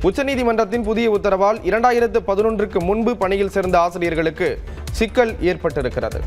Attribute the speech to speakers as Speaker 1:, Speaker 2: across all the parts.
Speaker 1: உச்சநீதிமன்றத்தின் புதிய உத்தரவால் 2011க்கு முன்பு பணியில் சேர்ந்த ஆசிரியர்களுக்கு சிக்கல் ஏற்பட்டிருக்கிறது.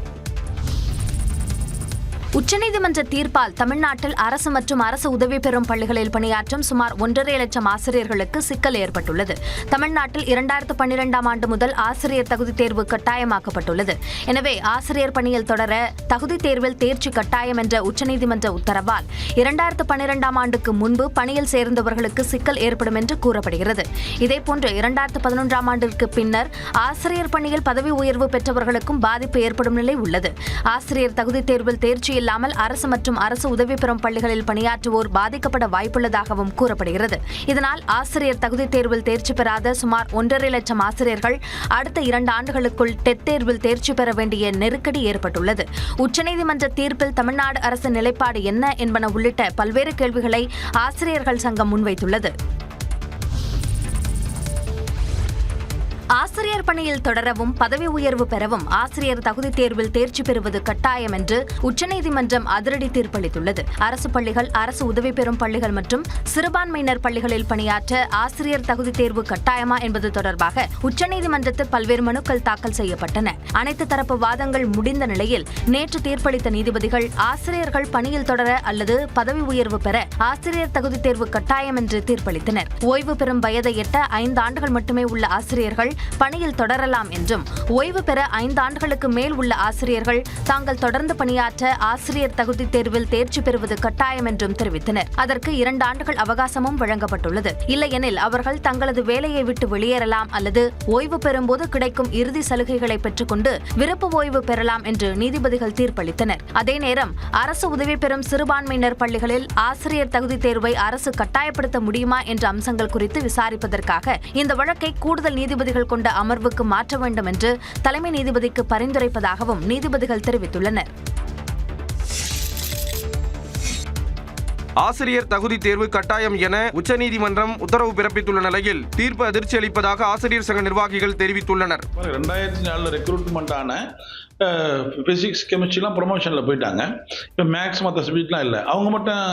Speaker 2: உச்சநீதிமன்ற தீர்ப்பால் தமிழ்நாட்டில் அரசு மற்றும் அரசு உதவி பெறும் பள்ளிகளில் பணியாற்றும் சுமார் 1.5 லட்சம் ஆசிரியர்களுக்கு சிக்கல் ஏற்பட்டுள்ளது. தமிழ்நாட்டில் 2012ஆம் ஆண்டு முதல் ஆசிரியர் தகுதி தேர்வு கட்டாயமாக்கப்பட்டுள்ளது. எனவே ஆசிரியர் பணியில் தொடர தகுதி தேர்வில் தேர்ச்சி கட்டாயம் என்ற உச்சநீதிமன்ற உத்தரவால் 2012ஆம் ஆண்டுக்கு முன்பு பணியில் சேர்ந்தவர்களுக்கு சிக்கல் ஏற்படும் என்று கூறப்படுகிறது. இதேபோன்று 2011ஆம் ஆண்டிற்கு பின்னர் ஆசிரியர் பணியில் பதவி உயர்வு பெற்றவர்களுக்கும் பாதிப்பு ஏற்படும் நிலை உள்ளது. ஆசிரியர் தகுதி தேர்வில் தேர்ச்சி இல்லாமல் அரசு மற்றும் அரசு உதவி பெறும் பள்ளிகளில் பணியாற்றுவோர் பாதிக்கப்பட வாய்ப்புள்ளதாகவும் கூறப்படுகிறது. இதனால் ஆசிரியர் தகுதி தேர்வில் தேர்ச்சி பெறாத சுமார் 1.5 லட்சம் ஆசிரியர்கள் அடுத்த 2 ஆண்டுகளுக்குள் டெட் தேர்வில் தேர்ச்சி பெற வேண்டிய நெருக்கடி ஏற்பட்டுள்ளது. உச்சநீதிமன்ற தீர்ப்பில் தமிழ்நாடு அரசின் நிலைப்பாடு என்ன என்பன உள்ளிட்ட பல்வேறு கேள்விகளை ஆசிரியர்கள் சங்கம் முன்வைத்துள்ளது. ஆசிரியர் பணியில் தொடரவும் பதவி உயர்வு பெறவும் ஆசிரியர் தகுதி தேர்வில் தேர்ச்சி பெறுவது கட்டாயம் என்று உச்சநீதிமன்றம் அதிரடி தீர்ப்பளித்துள்ளது. அரசு பள்ளிகள், அரசு உதவி பெறும் பள்ளிகள் மற்றும் சிறுபான்மையினர் பள்ளிகளில் பணியாற்ற ஆசிரியர் தகுதி தேர்வு கட்டாயமா என்பது தொடர்பாக உச்சநீதிமன்றத்தில் பல்வேறு மனுக்கள் தாக்கல் செய்யப்பட்டன. அனைத்து தரப்பு வாதங்கள் முடிந்த நிலையில் நேற்று தீர்ப்பளித்த நீதிபதிகள் ஆசிரியர்கள் பணியில் தொடர அல்லது பதவி உயர்வு பெற ஆசிரியர் தகுதி தேர்வு கட்டாயம் என்று தீர்ப்பளித்தனர். ஓய்வு பெறும் வயதை எட்ட 5 ஆண்டுகள் மட்டுமே உள்ள ஆசிரியர்கள் பணியில் தொடரலாம் என்றும், ஓய்வு பெற 5 ஆண்டுகளுக்கு மேல் உள்ள ஆசிரியர்கள் தாங்கள் தொடர்ந்து பணியாற்ற ஆசிரியர் தகுதி தேர்வில் தேர்ச்சி பெறுவது கட்டாயம் என்றும் தெரிவித்தனர். அதற்கு 2 ஆண்டுகள் அவகாசமும் வழங்கப்பட்டுள்ளது. இல்லையெனில் அவர்கள் தங்களது வேலையை விட்டு வெளியேறலாம் அல்லது ஓய்வு பெறும்போது கிடைக்கும் இறுதி சலுகைகளை பெற்றுக்கொண்டு விருப்ப ஓய்வு பெறலாம் என்று நீதிபதிகள் தீர்ப்பளித்தனர். அதே நேரம் அரசு உதவி பெறும் சிறுபான்மையினர் பள்ளிகளில் ஆசிரியர் தகுதி தேர்வை அரசு கட்டாயப்படுத்த முடியுமா என்ற அம்சங்கள் குறித்து விசாரிப்பதற்காக இந்த வழக்கை கூடுதல் நீதிபதிகள் கொண்ட அமர்வுக்கு மாற்ற வேண்டும் என்று தலைமை நீதிபதிக்கு பரிந்துரைப்பதாகவும் நீதிபதிகள் தெரிவித்துள்ளனர்.
Speaker 1: ஆசிரியர் தகுதி தேர்வு கட்டாயம் என உச்சநீதிமன்றம் உத்தரவு பிறப்பித்துள்ள நிலையில் தீர்ப்பு அதிர்ச்சி அளிப்பதாக ஆசிரியர் சங்க நிர்வாகிகள் தெரிவித்துள்ளனர்.
Speaker 3: 2004 ரெக்ரூட்மெண்ட் ஆன பிசிக்ஸ், கெமிஸ்ட்ரிலாம் ப்ரொமோஷனில் போயிட்டாங்க. இப்போ மேக்ஸ் மற்ற சப்ஜெக்ட்லாம் இல்லை. அவங்க மட்டும்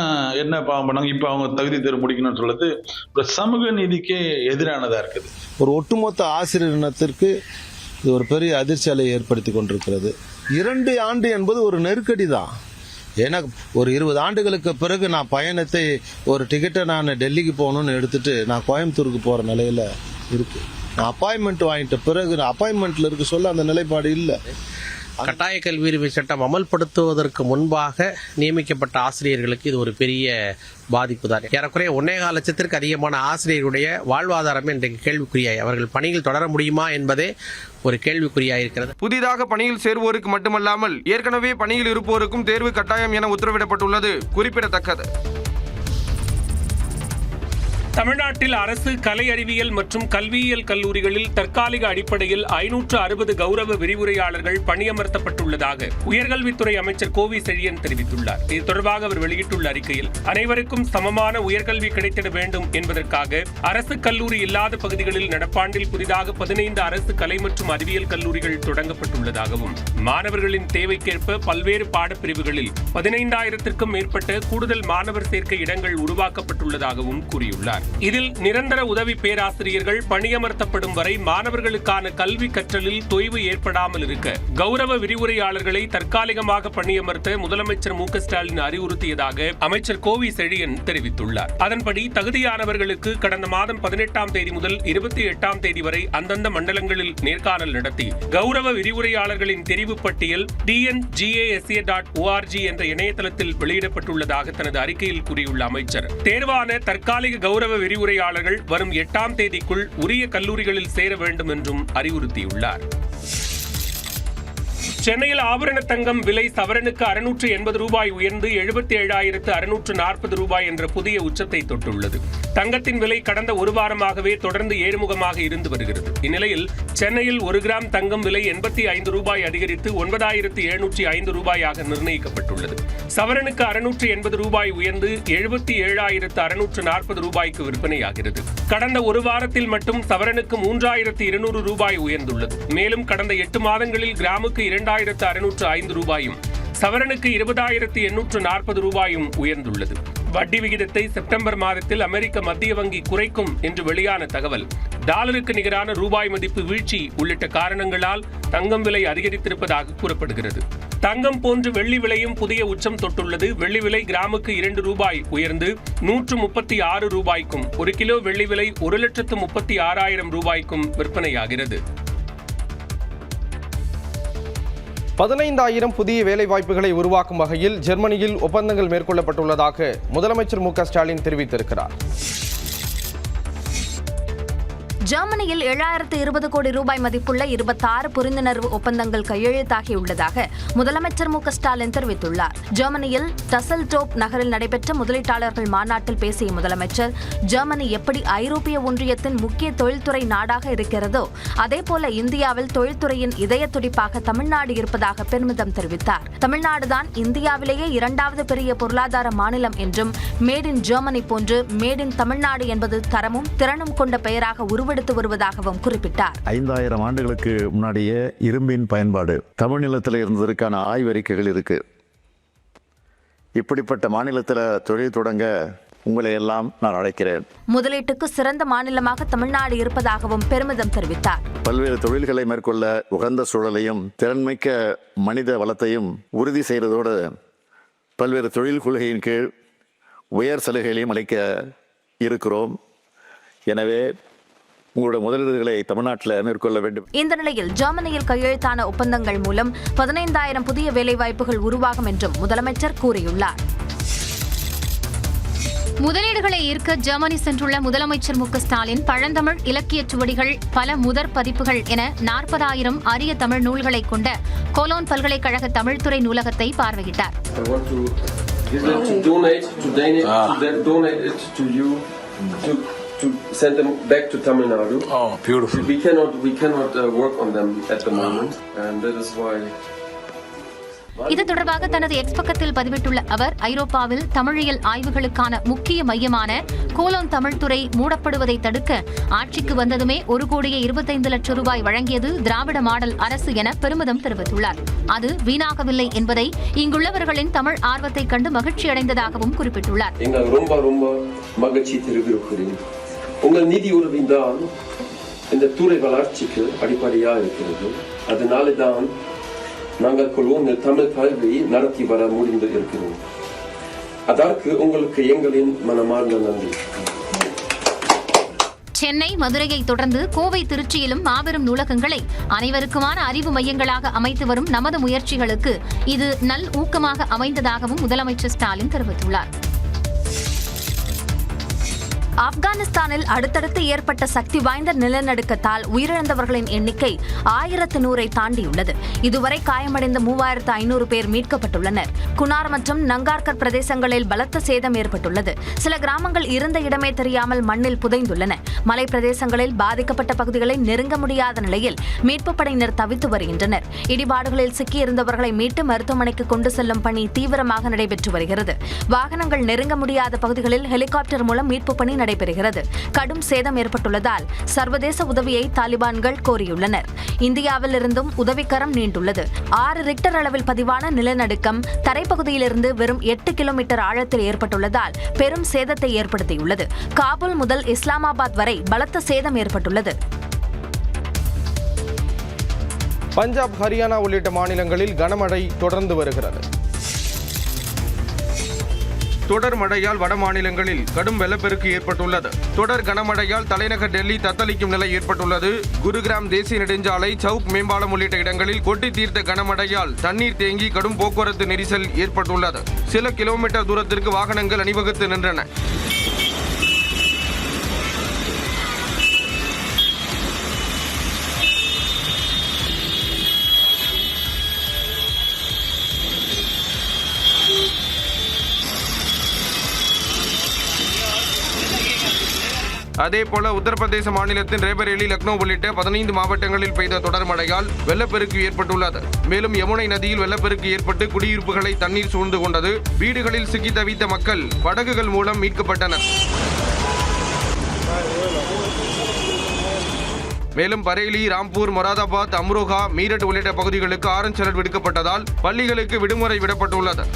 Speaker 3: என்ன பாவம் பண்ணாங்க? இப்போ அவங்க தகுதி தேர்வு முடிக்கணும்னு சொல்லுறது ஒரு சமூக நீதிக்கே எதிரானதாக இருக்குது.
Speaker 4: ஒரு ஒட்டுமொத்த ஆசிரியர் இனத்திற்கு இது ஒரு பெரிய அதிர்ச்சி அலையை ஏற்படுத்தி கொண்டிருக்கிறது. 2 ஆண்டு என்பது ஒரு நெருக்கடி தான். ஏன்னா ஒரு 20 ஆண்டுகளுக்கு பிறகு நான் பயணத்தை ஒரு டிக்கெட்டை நான் டெல்லிக்கு போகணும்னு எடுத்துட்டு நான் கோயம்புத்தூருக்கு போகிற நிலையில் இருக்கு. நான் அப்பாயின்மெண்ட் வாங்கிட்ட பிறகு அப்பாயின்மெண்ட்ல இருக்க சொல்ல அந்த நிலைப்பாடு இல்லை.
Speaker 5: கட்டாய கல்வி உரிமை சட்டம் அமல்படுத்துவதற்கு முன்பாக நியமிக்கப்பட்ட ஆசிரியர்களுக்கு இது ஒரு பெரிய பாதிப்பு தான். ஏறக்குறைய 1.25 லட்சத்திற்கு அதிகமான ஆசிரியர்களுடைய வாழ்வாதாரமே இன்றைக்கு கேள்விக்குறியாய், அவர்கள் பணியில் தொடர முடியுமா என்பதே ஒரு கேள்விக்குறியாயிருக்கிறது.
Speaker 1: புதிதாக பணியில் சேருவோருக்கு மட்டுமல்லாமல் ஏற்கனவே பணியில் இருப்போருக்கும் தேர்வு கட்டாயம் என உத்தரவிடப்பட்டுள்ளது குறிப்பிடத்தக்கது.
Speaker 6: தமிழ்நாட்டில் அரசு கலை அறிவியல் மற்றும் கல்வியியல் கல்லூரிகளில் தற்காலிக அடிப்படையில் 560 கௌரவ விரிவுரையாளர்கள் பணியமர்த்தப்பட்டுள்ளதாக உயர்கல்வித்துறை அமைச்சர் கோவி செழியன் தெரிவித்துள்ளார். இது தொடர்பாக அவர் வெளியிட்டுள்ள அறிக்கையில், அனைவருக்கும் சமமான உயர்கல்வி கிடைத்திட வேண்டும் என்பதற்காக அரசு கல்லூரி இல்லாத பகுதிகளில் நடப்பாண்டில் புதிதாக 15 அரசு கலை மற்றும் அறிவியல் கல்லூரிகள் தொடங்கப்பட்டுள்ளதாகவும், மாணவர்களின் தேவைக்கேற்ப பல்வேறு பாடப்பிரிவுகளில் 15,000க்கும் மேற்பட்ட கூடுதல் மாணவர் சேர்க்கை இடங்கள் உருவாக்கப்பட்டுள்ளதாகவும் கூறியுள்ளார். இதில் நிரந்தர உதவி பேராசிரியர்கள் பணியமர்த்தப்படும் வரை மாணவர்களுக்கான கல்வி கற்றலில் தொய்வு ஏற்படாமல் இருக்க கௌரவ விரிவுரையாளர்களை தற்காலிகமாக பணியமர்த்த முதலமைச்சர் மு.க. ஸ்டாலின் அறிவுறுத்தியதாக அமைச்சர் கோவி செழியன் தெரிவித்துள்ளார். அதன்படி தகுதியானவர்களுக்கு கடந்த மாதம் 18ஆம் தேதி முதல் 28ஆம் தேதி வரை அந்தந்த மண்டலங்களில் நேர்காணல் நடத்தி கௌரவ விரிவுரையாளர்களின் தெரிவு பட்டியல் dngasa.org என்ற இணையதளத்தில் வெளியிடப்பட்டுள்ளதாக தனது அறிக்கையில் கூறியுள்ள அமைச்சர், தேர்வான தற்காலிக கௌரவ விரிவுரையாளர்கள் வரும் 8ஆம் தேதிக்குள் உரிய கல்லூரிகளில் சேர வேண்டும் என்றும் அறிவுறுத்தியுள்ளார். சென்னையில் ஆபரண தங்கம் விலை சவரனுக்கு 680 ரூபாய் உயர்ந்து 77,640 ரூபாய் என்ற புதிய உச்சத்தை தொட்டுள்ளது. தங்கத்தின் விலை கடந்த ஒரு வாரமாகவே தொடர்ந்து ஏறுமுகமாக இருந்து வருகிறது. இந்நிலையில் சென்னையில் 1 கிராம் தங்கம் விலை 85 ரூபாய் அதிகரித்து 9,705 ரூபாயாக நிர்ணயிக்கப்பட்டுள்ளது. சவரனுக்கு 680 ரூபாய் உயர்ந்து 77,640 ரூபாய்க்கு விற்பனையாகிறது. கடந்த ஒரு வாரத்தில் மட்டும் சவரனுக்கு 3,200 ரூபாய் உயர்ந்துள்ளது. மேலும் கடந்த 8 மாதங்களில் கிராமுக்கு 2,605 ரூபாயும் சவரனுக்கு 20,840 ரூபாயும் உயர்ந்துள்ளது. வட்டி விகிதத்தை செப்டம்பர் மாதத்தில் அமெரிக்க மத்திய வங்கி குறைக்கும் என்று வெளியான தகவல், டாலருக்கு நிகரான ரூபாய் மதிப்பு வீழ்ச்சி உள்ளிட்ட காரணங்களால் தங்கம் விலை அதிகரித்திருப்பதாக கூறப்படுகிறது. தங்கம் போன்று வெள்ளி விலையும் புதிய உச்சம் தொட்டுள்ளது. வெள்ளி விலை கிராமுக்கு 2 ரூபாய் உயர்ந்து 136 ரூபாய்க்கும், 1 கிலோ வெள்ளி விலை 1,36,000 ரூபாய்க்கும் விற்பனையாகிறது.
Speaker 1: 15,000 புதிய வேலைவாய்ப்புகளை உருவாக்கும் வகையில் ஜெர்மனியில் ஒப்பந்தங்கள் மேற்கொள்ளப்பட்டுள்ளதாக முதலமைச்சர் மு.க.ஸ்டாலின் தெரிவித்திருக்கிறார்.
Speaker 2: ஜெர்மனியில் 7,020 கோடி ரூபாய் மதிப்புள்ள 26 புரிந்துணர்வு ஒப்பந்தங்கள் கையெழுத்தாகியுள்ளதாக முதலமைச்சர் மு.க.ஸ்டாலின் தெரிவித்துள்ளார். ஜெர்மனியில் டசல்டோப் நகரில் நடைபெற்ற முதலீட்டாளர்கள் மாநாட்டில் பேசிய முதலமைச்சர், ஜெர்மனி எப்படி ஐரோப்பிய ஒன்றியத்தின் முக்கிய தொழில்துறை நாடாக இருக்கிறதோ அதேபோல இந்தியாவில் தொழில்துறையின் இதய துடிப்பாக தமிழ்நாடு இருப்பதாக பெருமிதம் தெரிவித்தார். தமிழ்நாடுதான் இந்தியாவிலேயே 2வது பெரிய பொருளாதார மாநிலம் என்றும், மேட் இன் ஜெர்மனி போன்று மேட் இன் தமிழ்நாடு என்பது தரமும் திறனும் கொண்ட பெயராக உருவெடுத்து வருவதாகவும் குறிப்பிட்டார்.
Speaker 7: 5,000 ஆண்டுகளுக்கு முன்னாடியே இரும்பின் பயன்பாடு தமிழ் நிலத்தில் இருந்ததற்கான ஆய்வறிக்கைகள் இருக்கு. இப்படிப்பட்ட மாநிலத்தில் தொழில் தொடங்க உங்களை எல்லாம் நான் அழைக்கிறேன்.
Speaker 2: முதலீட்டுக்கு சிறந்த மாநிலமாக தமிழ்நாடு இருப்பதாகவும் பெருமிதம் தெரிவித்தார்.
Speaker 7: பல்வேறு தொழில்களை மேற்கொள்ள உகந்த சூழலையும் திறன்மிக்க மனித வளத்தையும் உறுதி செய்வதோடு பல்வேறு தொழில் கொள்கையின் கீழ் உயர் சலுகைகளையும் அளிக்க இருக்கிறோம். எனவே உங்களுடைய முதலீடுகளை தமிழ்நாட்டில் மேற்கொள்ள வேண்டும்.
Speaker 2: இந்த நிலையில் ஜெர்மனியில் கையெழுத்தான ஒப்பந்தங்கள் மூலம் 15,000 புதிய வேலைவாய்ப்புகள் உருவாகும் என்றும் முதலமைச்சர் கூறியுள்ளார்.
Speaker 8: முதலீடுகளை ஈர்க்க ஜெர்மனி சென்றுள்ள முதலமைச்சர் மு.க.ஸ்டாலின் பழந்தமிழ் இலக்கிய சுவடிகள், பல முதற் பதிப்புகள் என 40,000 அரிய தமிழ் நூல்களை கொண்ட கோலோன் பல்கலைக்கழக தமிழ்துறை நூலகத்தை பார்வையிட்டார்.
Speaker 9: To send them back to Tamil Nadu.
Speaker 10: Oh, beautiful.
Speaker 9: We cannot work on them at the moment, and that is why.
Speaker 8: இது தொடர்பாக தனது எக்ஸ் பக்கத்தில் பதிவிட்டுள்ள அவர், ஐரோப்பாவில் தமிழியல் ஆய்வுகளுக்கான முக்கிய மையமான கோலோன் தமிழ்துறை மூடப்படுவதை தடுக்க ஆட்சிக்கு வந்ததுமே 1,25 லட்சம் ரூபாய் வழங்கியது திராவிட மாடல் அரசு என பெருமிதம் தெரிவித்துள்ளார். அது வீணாகவில்லை என்பதை இங்குள்ளவர்களின் தமிழ் ஆர்வத்தை கண்டு மகிழ்ச்சி அடைந்ததாகவும் குறிப்பிட்டுள்ளார்.
Speaker 9: எங்கள் ரொம்ப மகிழ்ச்சி தெரிவிக்கிறேன். உங்கள் நிதி உதவிதான் இந்த துறை வளர்ச்சிக்கு அடிப்படையாக இருக்கிறது. அதனால தான் நாங்கள் கொலோனில் தமிழ் கல்வி நடத்தி வர முடிந்து இருக்கிறோம். அதற்கு உங்களுக்கு எங்களின் மனமார்ந்த நன்றி.
Speaker 8: சென்னை, மதுரையை தொடர்ந்து கோவை, திருச்சியிலும் மாபெரும் நூலகங்களை அனைவருக்குமான அறிவு மையங்களாக அமைத்து வரும் நமது முயற்சிகளுக்கு இது நல் ஊக்கமாக அமைந்ததாகவும் முதலமைச்சர் ஸ்டாலின் தெரிவித்துள்ளார்.
Speaker 2: ஆப்கானிஸ்தானில் அடுத்தடுத்து ஏற்பட்ட சக்தி வாய்ந்த நிலநடுக்கத்தால் உயிரிழந்தவர்களின் எண்ணிக்கை 1,100 தாண்டியுள்ளது. இதுவரை காயமடைந்த 3,500 பேர் மீட்கப்பட்டுள்ளனர். குனார் மற்றும் நங்கார்கர் பிரதேசங்களில் பலத்த சேதம் ஏற்பட்டுள்ளது. சில கிராமங்கள் இருந்த இடமே தெரியாமல் மண்ணில் புதைந்துள்ளன. மலை பிரதேசங்களில் பாதிக்கப்பட்ட பகுதிகளை நெருங்க முடியாத நிலையில் மீட்புப் படையினர் தவித்து வருகின்றனர். இடிபாடுகளில் சிக்கியிருந்தவர்களை மீட்டு மருத்துவமனைக்கு கொண்டு செல்லும் பணி தீவிரமாக நடைபெற்று வருகிறது. வாகனங்கள் நெருங்க முடியாத பகுதிகளில் ஹெலிகாப்டர் மூலம் மீட்புப் பணி நடைபெறுகிறது. கடும் சேதம் ஏற்பட்டுள்ளதால் சர்வதேச உதவியை தாலிபான்கள் கோரியுள்ளனர். இந்தியாவில் இருந்தும் உதவிக்கரம் நீண்டுள்ளது. 6 ரிக்டர் அளவில் பதிவான நிலநடுக்கம் தரைப்பகுதியிலிருந்து வெறும் 8 கிலோமீட்டர் ஆழத்தில் ஏற்பட்டுள்ளதால் பெரும் சேதத்தை ஏற்படுத்தியுள்ளது. காபூல் முதல் இஸ்லாமாபாத் வரை பலத்த சேதம் ஏற்பட்டுள்ளது.
Speaker 1: பஞ்சாப், ஹரியானா உள்ளிட்ட மாநிலங்களில் கனமழை தொடர்ந்து வருகிறது. தொடர் மழையால் வட மாநிலங்களில் கடும் வெள்ளப்பெருக்கு ஏற்பட்டுள்ளது. தொடர் கனமழையால் தலைநகர் டெல்லி தத்தளிக்கும் நிலை ஏற்பட்டுள்ளது. குருகிராம் தேசிய நெடுஞ்சாலை, சவுக் மேம்பாலம் உள்ளிட்ட இடங்களில் கொட்டி தீர்த்த கனமழையால் தண்ணீர் தேங்கி கடும் போக்குவரத்து நெரிசல் ஏற்பட்டுள்ளது. சில கிலோமீட்டர் தூரத்திற்கு வாகனங்கள் அணிவகுத்து நின்றன. அதேபோல உத்தரப்பிரதேச மாநிலத்தின் ரேபரேலி, லக்னோ உள்ளிட்ட 15 மாவட்டங்களில் பெய்த தொடர் மழையால் வெள்ளப்பெருக்கு ஏற்பட்டுள்ளது. மேலும் யமுனை நதியில் வெள்ளப்பெருக்கு ஏற்பட்டு குடியிருப்புகளை தண்ணீர் சூழ்ந்து கொண்டது. வீடுகளில் சிக்கி தவித்த மக்கள் படகுகள் மூலம் மீட்கப்பட்டனர். மேலும் பரேலி, ராம்பூர், மொராதாபாத், அம்ரோஹா, மீரட் உள்ளிட்ட பகுதிகளுக்கு ஆரஞ்ச் அலர்ட் விடுக்கப்பட்டதால் பள்ளிகளுக்கு விடுமுறை விடப்பட்டுள்ளது.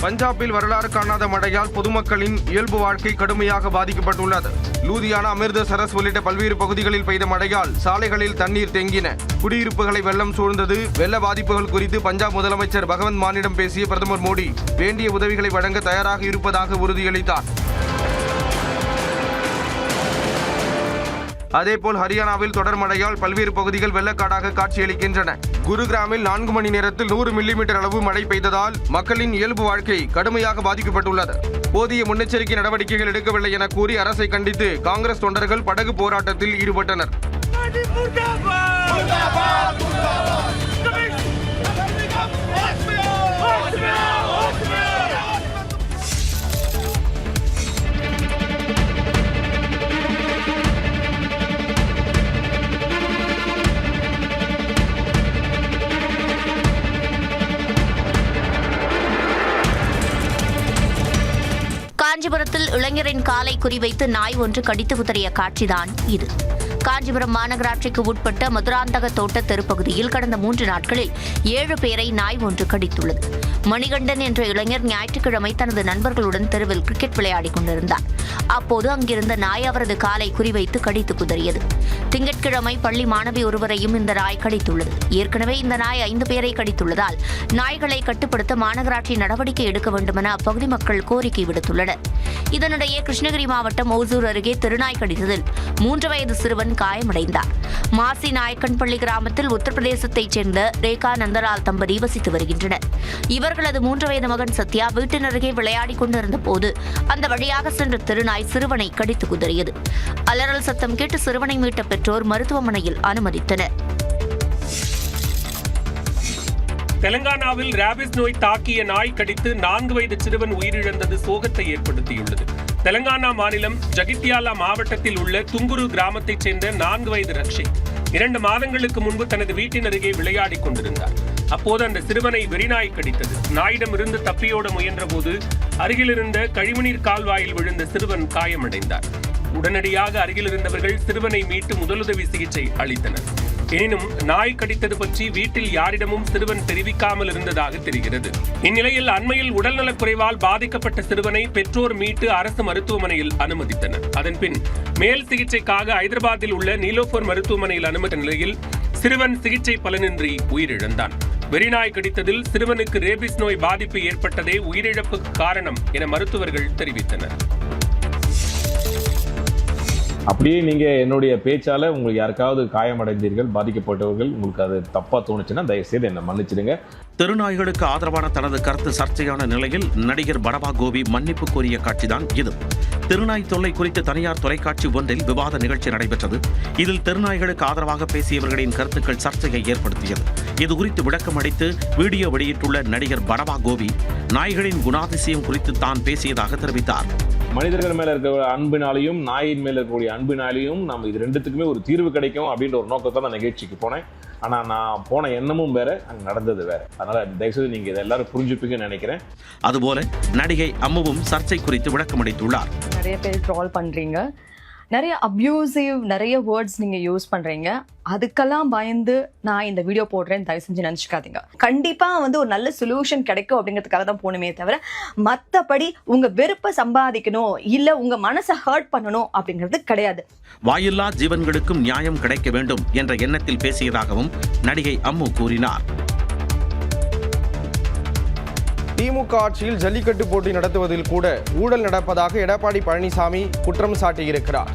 Speaker 1: பஞ்சாபில் வரலாறு காணாத மழையால் பொதுமக்களின் இயல்பு வாழ்க்கை கடுமையாக பாதிக்கப்பட்டுள்ளது. லூதியானா, அமிர்தசரஸ் உள்ளிட்ட பல்வேறு பகுதிகளில் பெய்த மழையால் சாலைகளில் தண்ணீர் தேங்கின. குடியிருப்புகளை வெள்ளம் சூழ்ந்தது. வெள்ள பாதிப்புகள் குறித்து பஞ்சாப் முதலமைச்சர் பகவந்த் மானிடம் பேசிய பிரதமர் மோடி வேண்டிய உதவிகளை வழங்க தயாராக இருப்பதாக உறுதியளித்தார். அதேபோல் ஹரியானாவில் தொடர் மழையால் பல்வேறு பகுதிகள் வெள்ளக்காடாக காட்சியளிக்கின்றன. குருகிராமில் 4 மணி நேரத்தில் 100 மில்லிமீட்டர் அளவு மழை பெய்ததால் மக்களின் இயல்பு வாழ்க்கை கடுமையாக பாதிக்கப்பட்டுள்ளது. போதிய முன்னெச்சரிக்கை நடவடிக்கைகள் எடுக்கவில்லை என கூறி அரசை கண்டித்து காங்கிரஸ் தொண்டர்கள் படகு போராட்டத்தில் ஈடுபட்டனர்.
Speaker 8: காஞ்சிபுரத்தில் இளைஞரின் காலை குறிவைத்து நாய் ஒன்று கடித்து குதறிய காட்சிதான் இது. காஞ்சிபுரம் மாநகராட்சிக்கு உட்பட்ட மதுராந்தக தோட்ட தெருப்பகுதியில் கடந்த 3 நாட்களில் 7 பேரை நாய் ஒன்று கடித்துள்ளது. மணிகண்டன் என்ற இளைஞர் ஞாயிற்றுக்கிழமை தனது நண்பர்களுடன் தெருவில் கிரிக்கெட் விளையாடிக் கொண்டிருந்தார். அப்போது அங்கிருந்த நாய் அவரது காலை குறிவைத்து கடித்து குதறியது. திங்கட்கிழமை பள்ளி மாணவி ஒருவரையும் இந்த நாய் கடித்துள்ளது. ஏற்கனவே இந்த நாய் 5 பேரை கடித்துள்ளதால் நாய்களை கட்டுப்படுத்த மாநகராட்சி நடவடிக்கை எடுக்க வேண்டுமென அப்பகுதி மக்கள் கோரிக்கை விடுத்துள்ளனர். இதனிடையே கிருஷ்ணகிரி மாவட்டம் ஓசூர் அருகே தெருநாய் கடித்ததில் 3 வயது சிறுவன் காயமடைந்தார். மாசி நாயக்கன்பள்ளி கிராமத்தில் உத்தரப்பிரதேசத்தைச் சேர்ந்த ரேகா நந்தலால் தம்பதி வசித்து வருகின்றனர். இவர்களது 3 வயது மகன் சத்யா வீட்டின் அருகே விளையாடிக் கொண்டிருந்த போது அந்த வழியாக சென்ற தெருநாய் சிறுவனை கடித்து குதறியது. அலறல் சத்தம் கேட்டு சிறுவனை மீட்ட பெற்றோர் மருத்துவமனையில் அனுமதித்தனர்.
Speaker 6: தெலங்கானாவில் ராபிஸ் நோய் தாக்கிய நாய் கடித்து 4 வயது சிறுவன் உயிரிழந்தது சோகத்தை ஏற்படுத்தியுள்ளது. தெலங்கானா மாநிலம் ஜகித்யாலா மாவட்டத்தில் உள்ள துங்குரு கிராமத்தைச் சேர்ந்த 4 வயது ரக்ஷித் 2 மாதங்களுக்கு முன்பு தனது வீட்டின் அருகே விளையாடிக் கொண்டிருந்தார். அப்போது அந்த சிறுவனை வெறிநாய் கடித்தது. நாயிடமிருந்து தப்பியோட முயன்றபோது அருகிலிருந்த கழிவுநீர் கால்வாயில் விழுந்த சிறுவன் காயமடைந்தார். உடனடியாக அருகில் இருந்தவர்கள் சிறுவனை மீட்டு முதலுதவி சிகிச்சை அளித்தனர். எனினும் நாய் கடித்தது பற்றி வீட்டில் யாரிடமும் சிறுவன் தெரிவிக்காமல் இருந்ததாக தெரிகிறது. இந்நிலையில் அண்மையில் உடல்நலக்குறைவால் பாதிக்கப்பட்ட சிறுவனை பெற்றோர் மீட்டு அரசு மருத்துவமனையில் அனுமதித்தனர். அதன்பின் மேல் சிகிச்சைக்காக ஐதராபாத்தில் உள்ள நீலோஃபர் மருத்துவமனையில் அனுமதித்த நிலையில் சிறுவன் சிகிச்சை பலனின்றி உயிரிழந்தான். வெறிநாய் கடித்ததில் சிறுவனுக்கு ரேபிஸ் நோய் பாதிப்பு ஏற்பட்டதே உயிரிழப்புக்கு காரணம் என மருத்துவர்கள் தெரிவித்தனர்.
Speaker 10: அப்படியே நீங்கள் என்னுடைய பேச்சால் உங்களுக்கு யாருக்காவது காயமடைந்தீர்கள், பாதிக்கப்பட்டவர்கள், உங்களுக்கு அது தப்பாக தோணுச்சுன்னா தயவுசெய்து என்னை மன்னிச்சிடுங்க.
Speaker 5: தெருநாய்களுக்கு ஆதரவான தனது கருத்து சர்ச்சையான நிலையில் நடிகர் படவா கோபி மன்னிப்பு கோரிய காட்சிதான் இது. தெருநாய் தொல்லை குறித்து தனியார் தொலைக்காட்சி ஒன்றில் விவாத நிகழ்ச்சி நடைபெற்றது. இதில் தெருநாய்களுக்கு ஆதரவாக பேசியவர்களின் கருத்துக்கள் சர்ச்சையை ஏற்படுத்தியது. இதுகுறித்து விளக்கம் அளித்து வீடியோ வெளியிட்டுள்ள நடிகர் படவா கோபி நாய்களின் குணாதிசயம் குறித்து தான் பேசியதாக தெரிவித்தார்.
Speaker 10: மனிதர்கள் மேலே இருக்கிற அன்பினாலையும் நாயின் மேலே இருக்கக்கூடிய அன்பினாலையும் நம்ம இது ரெண்டுத்துக்குமே ஒரு தீர்வு கிடைக்கும் அப்படின்ற ஒரு நோக்கத்தை நான் நிகழ்ச்சிக்கு போனேன். ஆனால் நான் போன எண்ணமும் வேற, அங்கே நடந்தது வேற. அதனால் தயவுசெய்து நீங்கள் இதை எல்லாரும் புரிஞ்சுப்பீங்கன்னு நினைக்கிறேன்.
Speaker 5: அதுபோல நடிகை அம்முவும் சர்ச்சை குறித்து விளக்கம் அளித்துள்ளார்.
Speaker 11: நிறைய பேர் ட்ரால் பண்ணுறீங்க, நிறைய அப்யூசிவ் நிறைய வேர்ட்ஸ் நீங்கள் யூஸ் பண்ணுறீங்க. அதுக்கெல்லாம் பயந்து நான் இந்த வீடியோ போடுறேன்னு தயவு செஞ்சு நினச்சிக்காதீங்க. கண்டிப்பாக ஒரு நல்ல சொல்யூஷன் கிடைக்கும் அப்படிங்கிறதுக்காக தான் போகணுமே தவிர மற்றபடி உங்கள் வெறுப்பை சம்பாதிக்கணும் இல்லை உங்கள் மனசை ஹர்ட் பண்ணணும் அப்படிங்கிறது கிடையாது.
Speaker 5: வாயில்லா ஜீவன்களுக்கும் நியாயம் கிடைக்க வேண்டும் என்ற எண்ணத்தில் பேசியதாகவும் நடிகை அம்மு கூறினார்.
Speaker 1: திமுக ஆட்சியில் ஜல்லிக்கட்டு போட்டி நடத்துவதில் கூட ஊழல் நடப்பதாக எடப்பாடி பழனிசாமி குற்றம் சாட்டியிருக்கிறார்.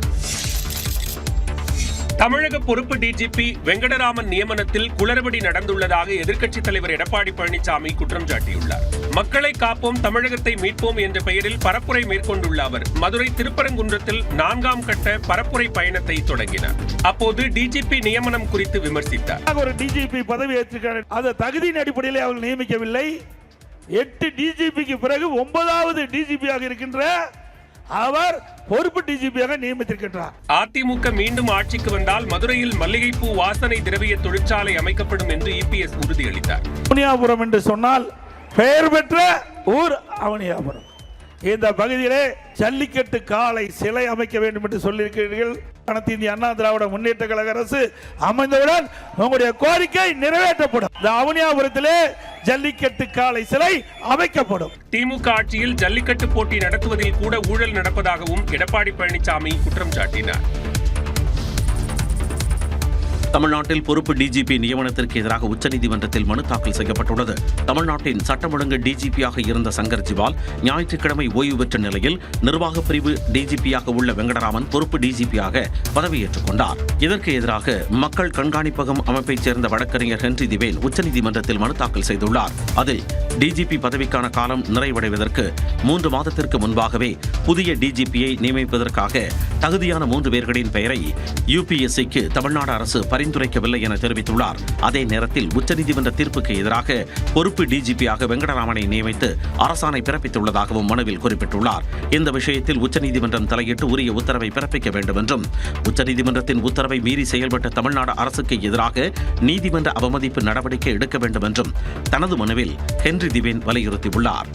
Speaker 6: தமிழக பொறுப்பு டிஜிபி வெங்கடராமன் நியமனத்தில் குளறுபடி நடந்துள்ளதாக எதிர்க்கட்சித் தலைவர் எடப்பாடி பழனிசாமி குற்றம் சாட்டியுள்ளார். மக்களை காப்போம், தமிழகத்தை மீட்போம் என்ற பெயரில் பரப்புரை மேற்கொண்டுள்ள அவர் மதுரை திருப்பரங்குன்றத்தில் 4ஆம் கட்ட பரப்புரை பயணத்தை தொடங்கினார். அப்போது டிஜிபி நியமனம் குறித்து விமர்சித்தார்.
Speaker 12: ஒரு டிஜிபி பதவி ஏற்றிருக்கிறார், அது தகுதியின் அடிப்படையில் அவர்கள் நியமிக்கவில்லை. 8 டிஜிபிக்கு பிறகு 9வது டிஜிபியாக இருக்கின்ற அவர் பொறுப்பு டிஜிபியாக நியமித்திருக்கிறார்.
Speaker 6: அதிமுக மீண்டும் ஆட்சிக்கு வந்தால் மதுரையில் மல்லிகைப்பூ வாசனை திரவிய தொழிற்சாலை அமைக்கப்படும் என்று இபிஎஸ் உறுதியளித்தார்.
Speaker 12: அவனியாபுரம் என்று சொன்னால் பெயர் பெற்ற ஊர் அவனியாபுரம். இந்த பகுதியிலே ஜல்லிக்கட்டு காளை சிலை அமைக்க வேண்டும் என்று சொல்லியிருக்கிறீர்கள். அனைத்து இந்திய அண்ணா திராவிட முன்னேற்ற கழக அரசு அமைந்தவுடன் உங்களுடைய கோரிக்கை நிறைவேற்றப்படும். இந்த அவனியாபுரத்திலே ஜல்லிக்கட்டு காளை சிலை அமைக்கப்படும்.
Speaker 6: திமுக ஆட்சியில் ஜல்லிக்கட்டு போட்டி நடத்துவதில் கூட ஊழல் நடப்பதாகவும் எடப்பாடி பழனிசாமி குற்றம் சாட்டினார்.
Speaker 13: தமிழ்நாட்டில் பொறுப்பு டிஜிபி நியமனத்திற்கு எதிராக உச்சநீதிமன்றத்தில் மனு தாக்கல் செய்யப்பட்டுள்ளது. தமிழ்நாட்டின் சட்டம் ஒழுங்கு டிஜிபியாக இருந்த சங்கர் ஜிவால் ஞாயிற்றுக்கிழமை ஓய்வு பெற்ற நிலையில் நிர்வாக பிரிவு டிஜிபியாக உள்ள வெங்கடராமன் பொறுப்பு டிஜிபியாக பதவியேற்றுக் கொண்டார். இதற்கு எதிராக மக்கள் கண்காணிப்பகம் அமைப்பைச் சேர்ந்த வழக்கறிஞர் ஹென்றி திவேன் உச்சநீதிமன்றத்தில் மனு தாக்கல் செய்துள்ளார். அதில் டிஜிபி பதவிக்கான காலம் நிறைவடைவதற்கு 3 மாதத்திற்கு முன்பாகவே புதிய டிஜிபியை நியமிப்பதற்காக தகுதியான 3 பேர்களின் பெயரை யுபிஎஸ்சிக்கு தமிழ்நாடு அரசு பரிந்துரைக்கவில்லை என தெரிவித்துள்ளார். அதே நேரத்தில் உச்சநீதிமன்ற தீர்ப்புக்கு எதிராக பொறுப்பு டிஜிபியாக வெங்கடராமனை நியமித்து அரசாணை பிறப்பித்துள்ளதாகவும் மனுவில் குறிப்பிட்டுள்ளார். இந்த விஷயத்தில் உச்சநீதிமன்றம் தலையிட்டு உரிய உத்தரவை பிறப்பிக்க வேண்டும் என்றும் உச்சநீதிமன்றத்தின் உத்தரவை மீறி செயல்பட்ட தமிழ்நாடு அரசுக்கு எதிராக நீதிமன்ற அவமதிப்பு நடவடிக்கை எடுக்க வேண்டும் என்றும் தனது மனுவில் ஹென்றி திவேன் வலியுறுத்தியுள்ளார்.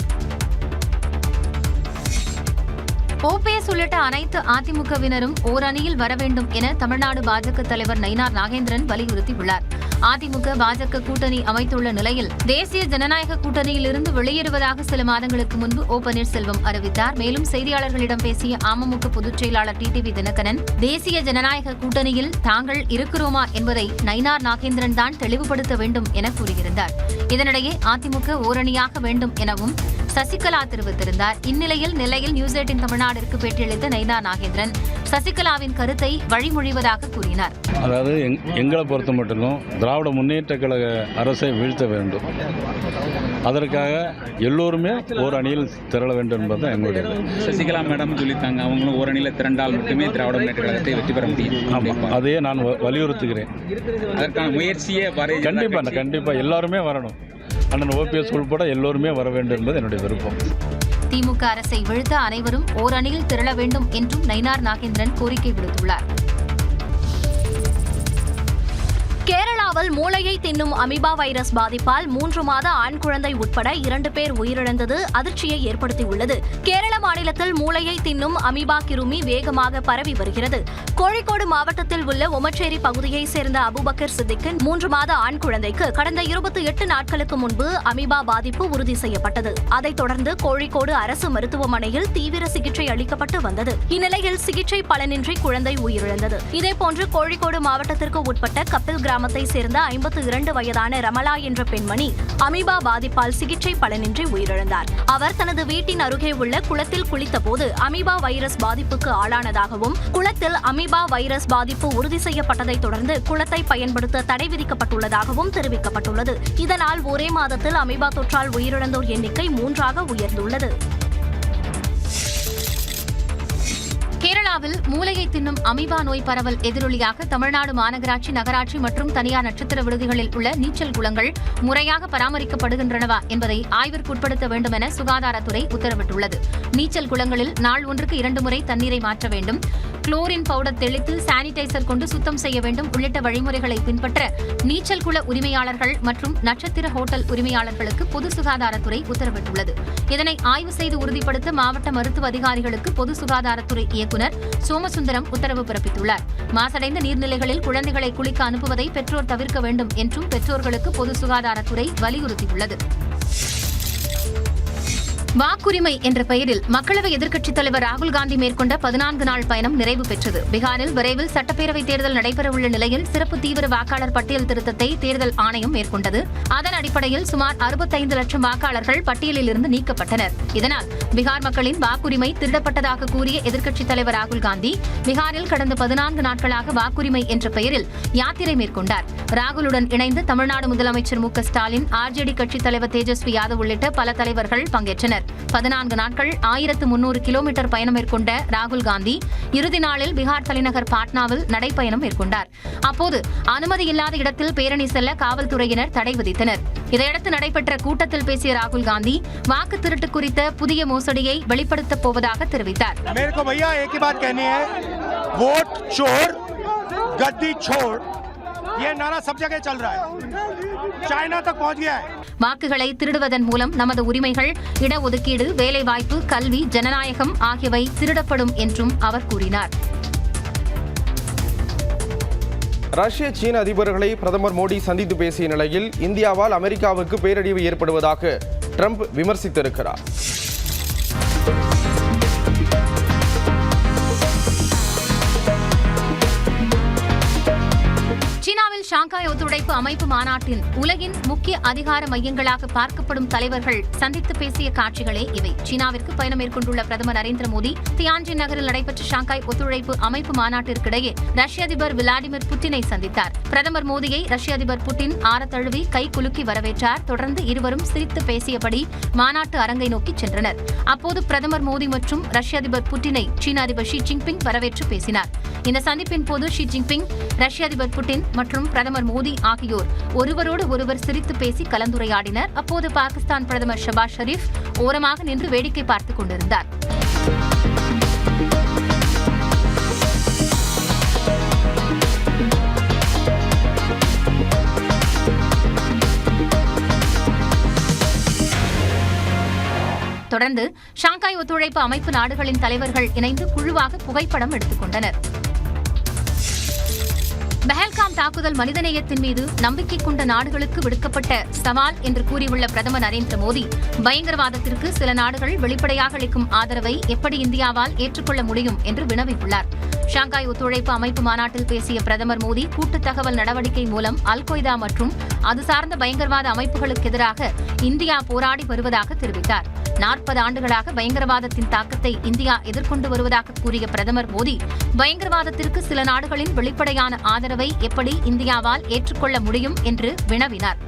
Speaker 8: ஓபிஎஸ் உள்ளிட்ட அனைத்து அதிமுகவினரும் ஓரணியில் வர வேண்டும் என தமிழ்நாடு பாஜக தலைவர் நயினார் நாகேந்திரன் வலியுறுத்தியுள்ளார். அதிமுக பாஜக கூட்டணி அமைத்துள்ள நிலையில் தேசிய ஜனநாயக கூட்டணியிலிருந்து வெளியேறுவதாக சில மாதங்களுக்கு முன்பு ஓ பன்னீர்செல்வம் அறிவித்தார். மேலும் செய்தியாளர்களிடம் பேசிய அமமுக பொதுச் செயலாளர் டிடிவி தினகரன் தேசிய ஜனநாயக கூட்டணியில் தாங்கள் இருக்கிறோமா என்பதை நயினார் நாகேந்திரன் தான் தெளிவுபடுத்த வேண்டும் என கூறியிருந்தார். இதனிடையே அதிமுக ஓரணியாக வேண்டும் எனவும் சசிகலா தெரிவித்திருந்தார். இந்நிலையில் நியூஸ் 18 தமிழ்நாட்டிற்கு பேட்டியளித்த நயினார் நாகேந்திரன் சசிகலாவின் கருத்தை வழிமொழிவதாக கூறினார்.
Speaker 14: அதாவது எங்களை பொறுத்த மட்டும் திராவிட முன்னேற்ற கழக அரசை வீழ்த்த வேண்டும், அதற்காக எல்லோருமே ஓர் அணியில் திரள வேண்டும் என்பது எங்களுடைய.
Speaker 15: சசிகலா மேடம் சொல்லித்தாங்க, அவங்களும் ஓர் அணியில் திரண்டால் மட்டுமே திராவிட முன்னேற்ற கழகத்தை வெற்றி பெற முடியும்.
Speaker 14: ஆமாம், அதையே நான் வலியுறுத்துகிறேன்.
Speaker 15: அதற்கான முயற்சியே
Speaker 14: கண்டிப்பாக எல்லாருமே வரணும். அண்ணன் ஓபிஎஸ் உள்பட எல்லோருமே வர வேண்டும் என்பது என்னுடைய விருப்பம்.
Speaker 8: திமுக அரசை வீழ்த்த அனைவரும் ஓரணியில் திரள வேண்டும் என்றும் நயினார் நாகேந்திரன் கோரிக்கை விடுத்துள்ளார்.
Speaker 2: கேரளாவில் மூளையை தின்னும் அமீபா வைரஸ் பாதிப்பால் 3 மாத ஆண் குழந்தை உட்பட 2 பேர் உயிரிழந்தது அதிர்ச்சியை ஏற்படுத்தியுள்ளது. கேரள மாநிலத்தில் மூளையை தின்னும் அமீபா கிருமி வேகமாக பரவி வருகிறது. கோழிக்கோடு மாவட்டத்தில் உள்ள ஒமச்சேரி பகுதியைச் சேர்ந்த அபுபக்கர் சித்திக்கின் 3 மாத ஆண் குழந்தைக்கு கடந்த 28 நாட்களுக்கு முன்பு அமீபா பாதிப்பு உறுதி செய்யப்பட்டது. அதைத் தொடர்ந்து கோழிக்கோடு அரசு மருத்துவமனையில் தீவிர சிகிச்சை அளிக்கப்பட்டு வந்தது. இந்நிலையில் சிகிச்சை பலனின்றி குழந்தை உயிரிழந்தது. இதேபோன்று கோழிக்கோடு மாவட்டத்திற்கு உட்பட்ட கப்பில் கிராமத்தை சேர்ந்த 52 வயதான ரமலா என்ற பெண்மணி அமீபா பாதிப்பால் சிகிச்சை பலனின்றி உயிரிழந்தார். அவர் தனது வீட்டின் அருகே உள்ள குளத்தில் குளித்தபோது அமீபா வைரஸ் பாதிப்புக்கு ஆளானதாகவும் குளத்தில் அமீபா வைரஸ் பாதிப்பு உறுதி செய்யப்பட்டதை தொடர்ந்து குளத்தை பயன்படுத்த தடை விதிக்கப்பட்டுள்ளதாகவும் தெரிவிக்கப்பட்டுள்ளது. இதனால் ஒரே மாதத்தில் அமீபா தொற்றால் உயிரிழந்தோர் எண்ணிக்கை 3ஆக உயர்ந்துள்ளது.
Speaker 8: கேரளாவில் மூளையை தின்னும் அமீபா நோய் பரவல் எதிரொலியாக தமிழ்நாடு மாநகராட்சி, நகராட்சி மற்றும் தனியார் நட்சத்திர விடுதிகளில் உள்ள நீச்சல் குளங்கள் முறையாக பராமரிக்கப்படுகின்றனவா என்பதை ஆய்விற்குட்படுத்த வேண்டும் என சுகாதாரத்துறை உத்தரவிட்டுள்ளது. நீச்சல் குளங்களில் நாள் ஒன்றுக்கு 2 முறை தண்ணீரை மாற்ற வேண்டும், குளோரின் பவுடர் தெளித்து சானிடைசர் கொண்டு சுத்தம் செய்ய வேண்டும் உள்ளிட்ட வழிமுறைகளை பின்பற்ற நீச்சல் குள உரிமையாளர்கள் மற்றும் நட்சத்திர ஹோட்டல் உரிமையாளர்களுக்கு பொது சுகாதாரத்துறை உத்தரவிட்டுள்ளது. இதனை ஆய்வு செய்து உறுதிப்படுத்த மாவட்ட மருத்துவ அதிகாரிகளுக்கு பொது சுகாதாரத்துறை இயக்குநர் சோமசுந்தரம் உத்தரவு பிறப்பித்துள்ளார். மாசடைந்த நீர்நிலைகளில் குழந்தைகளை குளிக்க அனுப்புவதை பெற்றோர் தவிர்க்க வேண்டும் என்றும் பெற்றோர்களுக்கு பொது சுகாதாரத்துறை வலியுறுத்தியுள்ளது. வாக்குரிமை என்ற பெயரில் மக்களவை எதிர்க்கட்சித் தலைவர் ராகுல் காந்தி மேற்கொண்ட 14 நாள் பயணம் நிறைவு பெற்றது. பீகாரில் விரைவில் சட்டப்பேரவைத் தேர்தல் நடைபெறவுள்ள நிலையில் சிறப்பு தீவிர வாக்காளர் பட்டியல் திருத்தத்தை தேர்தல் ஆணையம் மேற்கொண்டது. அதன் அடிப்படையில் சுமார் 65 லட்சம் வாக்காளர்கள் பட்டியலில் இருந்து நீக்கப்பட்டனர். இதனால் பீகார் மக்களின் வாக்குரிமை திருடப்பட்டதாக கூறிய எதிர்க்கட்சித் தலைவர் ராகுல் காந்தி பீகாரில் கடந்த 14 நாட்களாக வாக்குரிமை என்ற பெயரில் யாத்திரை மேற்கொண்டார். ராகுலுடன் இணைந்து தமிழ்நாடு முதலமைச்சர் மு க ஸ்டாலின், ஆர்ஜேடி கட்சித் தலைவர் தேஜஸ்வி யாதவ் உள்ளிட்ட பல தலைவர்கள் பங்கேற்றனர். 14 நாட்கள் 1300 கிலோமீட்டர் பயணம் மேற்கொண்ட ராகுல் காந்தி இறுதி நாளில் பீகார் தலைநகர் பாட்னாவில் நடைப்பயணம் மேற்கொண்டார். அப்போது அனுமதி இல்லாத இடத்தில் பேரணி செல்ல காவல்துறையினர் தடை விதித்தனர். இதையடுத்து நடைபெற்ற கூட்டத்தில் பேசிய ராகுல் காந்தி வாக்கு திருட்டு குறித்த புதிய மோசடியை வெளிப்படுத்தப் போவதாக தெரிவித்தார். வாக்குகளை திருடுவதன் மூலம் நமது உரிமைகள், இடஒதுக்கீடு, வேலைவாய்ப்பு, கல்வி, ஜனநாயகம் ஆகியவை திருடப்படும் என்றும் அவர் கூறினார்.
Speaker 1: ரஷ்ய சீன அதிபர்களை பிரதமர் மோடி சந்தித்து பேசிய நிலையில் இந்தியாவால் அமெரிக்காவுக்கு பேரழிவு ஏற்படுவதாக ட்ரம்ப் விமர்சித்திருக்கிறார்.
Speaker 8: சீனாவில் ஷாங்காய் ஒத்துழைப்பு அமைப்பு மாநாட்டின் உலகின் முக்கிய அதிகார மையங்களாக பார்க்கப்படும் தலைவர்கள் சந்தித்து பேசிய காட்சிகளே இவை. சீனாவிற்கு பயணம் மேற்கொண்டுள்ள பிரதமர் நரேந்திர மோடி தியான்ஜின் நகரில் நடைபெற்ற ஷாங்காய் ஒத்துழைப்பு அமைப்பு மாநாட்டிற்கிடையே ரஷ்ய அதிபர் விளாடிமிர் புட்டினை சந்தித்தார். பிரதமர் மோடியை ரஷ்ய அதிபர் புட்டின் ஆரத்தழுவி கை குலுக்கி வரவேற்றார். தொடர்ந்து இருவரும் சிரித்து பேசியபடி மாநாட்டு அரங்கை நோக்கி சென்றனர். அப்போது பிரதமர் மோடி மற்றும் ரஷ்ய அதிபர் புட்டினை சீன அதிபர் ஷி ஜின்பிங் வரவேற்று பேசினார். இந்த சந்திப்பின் போது ஷி ஜின்பிங், ரஷ்ய அதிபர் புட்டின் மற்றும் பிரதமர் மோடி ஆகியோர் ஒருவரோடு ஒருவர் சிரித்து பேசி கலந்துரையாடினர். அப்போது பாகிஸ்தான் பிரதமர் ஷபாஸ் ஷெரீப் ஓரமாக நின்று வேடிக்கை பார்த்துக் கொண்டிருந்தார். தொடர்ந்து ஷாங்காய் ஒத்துழைப்பு அமைப்பு நாடுகளின் தலைவர்கள் இணைந்து குழுவாக புகைப்படம் எடுத்துக் கொண்டனர். பெஹல்காம் தாக்குதல் மனிதநேயத்தின் மீது நம்பிக்கை கொண்ட நாடுகளுக்கு விடுக்கப்பட்ட சவால் என்று கூறியுள்ள பிரதமர் நரேந்திர மோடி, பயங்கரவாதத்திற்கு சில நாடுகள் வெளிப்படையாக அளிக்கும் ஆதரவை எப்படி இந்தியாவால் ஏற்றுக்கொள்ள முடியும் என்று வினவியுள்ளார். ஷாங்காய் ஒத்துழைப்பு அமைப்பு மாநாட்டில் பேசிய பிரதமர் மோடி, கூட்டு தகவல் நடவடிக்கை மூலம் அல் கொய்தா மற்றும் அது சார்ந்த பயங்கரவாத அமைப்புகளுக்கு எதிராக இந்தியா போராடி வருவதாக தெரிவித்தார். 40 ஆண்டுகளாக பயங்கரவாதத்தின் தாக்கத்தை இந்தியா எதிர்கொண்டு வருவதாக கூறிய பிரதமர் மோடி, பயங்கரவாதத்திற்கு சில நாடுகளின் வெளிப்படையான ஆதரவை எப்படி இந்தியாவால் ஏற்றுக்கொள்ள முடியும் என்று வினவினார்.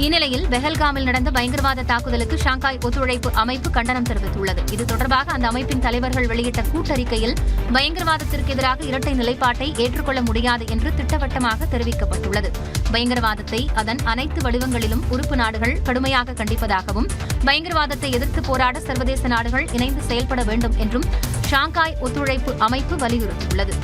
Speaker 8: இந்நிலையில் பெஹல்காமில் நடந்த பயங்கரவாத தாக்குதலுக்கு ஷாங்காய் ஒத்துழைப்பு அமைப்பு கண்டனம் தெரிவித்துள்ளது. இது தொடர்பாக அந்த அமைப்பின் தலைவர்கள் வெளியிட்ட கூட்டறிக்கையில் பயங்கரவாதத்திற்கு எதிராக இரட்டை நிலைப்பாட்டை ஏற்றுக்கொள்ள முடியாது என்று திட்டவட்டமாக தெரிவிக்கப்பட்டுள்ளது. பயங்கரவாதத்தை அதன் அனைத்து வடிவங்களிலும் உறுப்பு நாடுகள் கடுமையாக கண்டிப்பதாகவும், பயங்கரவாதத்தை எதிர்த்து போராட சர்வதேச நாடுகள் இணைந்து செயல்பட வேண்டும் என்றும் ஷாங்காய் ஒத்துழைப்பு அமைப்பு வலியுறுத்தியுள்ளது.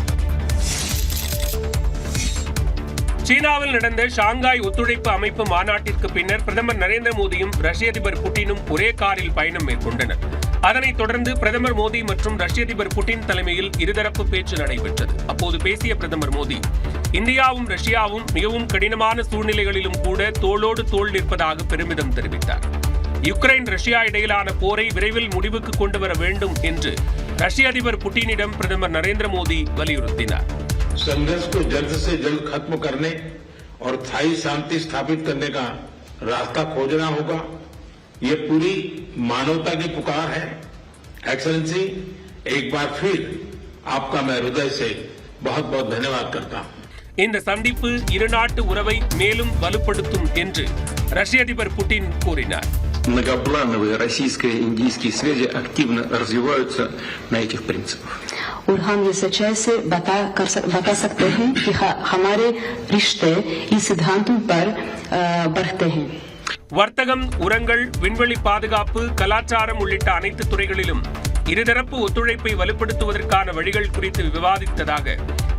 Speaker 6: சீனாவில் நடந்த ஷாங்காய் ஒத்துழைப்பு அமைப்பு மாநாட்டிற்கு பின்னர் பிரதமர் நரேந்திர மோடியும் ரஷ்ய அதிபர் புட்டினும் ஒரே காரில் பயணம் மேற்கொண்டனர். அதனைத் தொடர்ந்து பிரதமர் மோடி மற்றும் ரஷ்ய அதிபர் புட்டின் தலைமையில் இருதரப்பு பேச்சு நடைபெற்றது. அப்போது பேசிய பிரதமர் மோடி, இந்தியாவும் ரஷ்யாவும் மிகவும் கடினமான சூழ்நிலைகளிலும் கூட தோளோடு தோள் நிற்பதாக பெருமிதம் தெரிவித்தார். யுக்ரைன் ரஷ்யா இடையிலான போரை விரைவில் முடிவுக்கு கொண்டு வர வேண்டும் என்று ரஷ்ய அதிபர் புட்டினிடம் பிரதமர் நரேந்திர மோடி வலியுறுத்தினார்.
Speaker 16: संघर्ष को जल्द से जल्द खत्म करने और स्थायी शांति स्थापित करने का रास्ता खोजना होगा. ये पूरी मानवता की पुकार है. एक्सेलेंसी, एक बार फिर आपका मैं हृदय से बहुत बहुत धन्यवाद करता हूं.
Speaker 6: இந்த சந்திப்பு இரு நாட்டு உறவை மேலும் வலுப்படுத்தும் என்று ரஷ்ய அதிபர் புட்டின் கூறினார்.
Speaker 9: Многоплановые российско-индийские связи активно развиваются на этих принципах.
Speaker 17: और हम ये सच्चाई से बता सकते हैं कि हमारे रिश्ते इस सिद्धांतों पर बढ़ते हैं.
Speaker 6: வர்த்தகம், உரங்கள், விண்வெளி பாதுகாப்பு, கலாச்சாரம் உள்ளிட்ட அனைத்து துறைகளிலும் இருதரப்பு ஒத்துழைப்பை வலுப்படுத்துவதற்கான வழிகள் குறித்து விவாதித்ததாக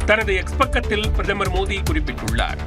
Speaker 6: தனது எக்ஸ் பக்கத்தில் பிரதமர் மோடி குறிப்பிட்டுள்ளார்.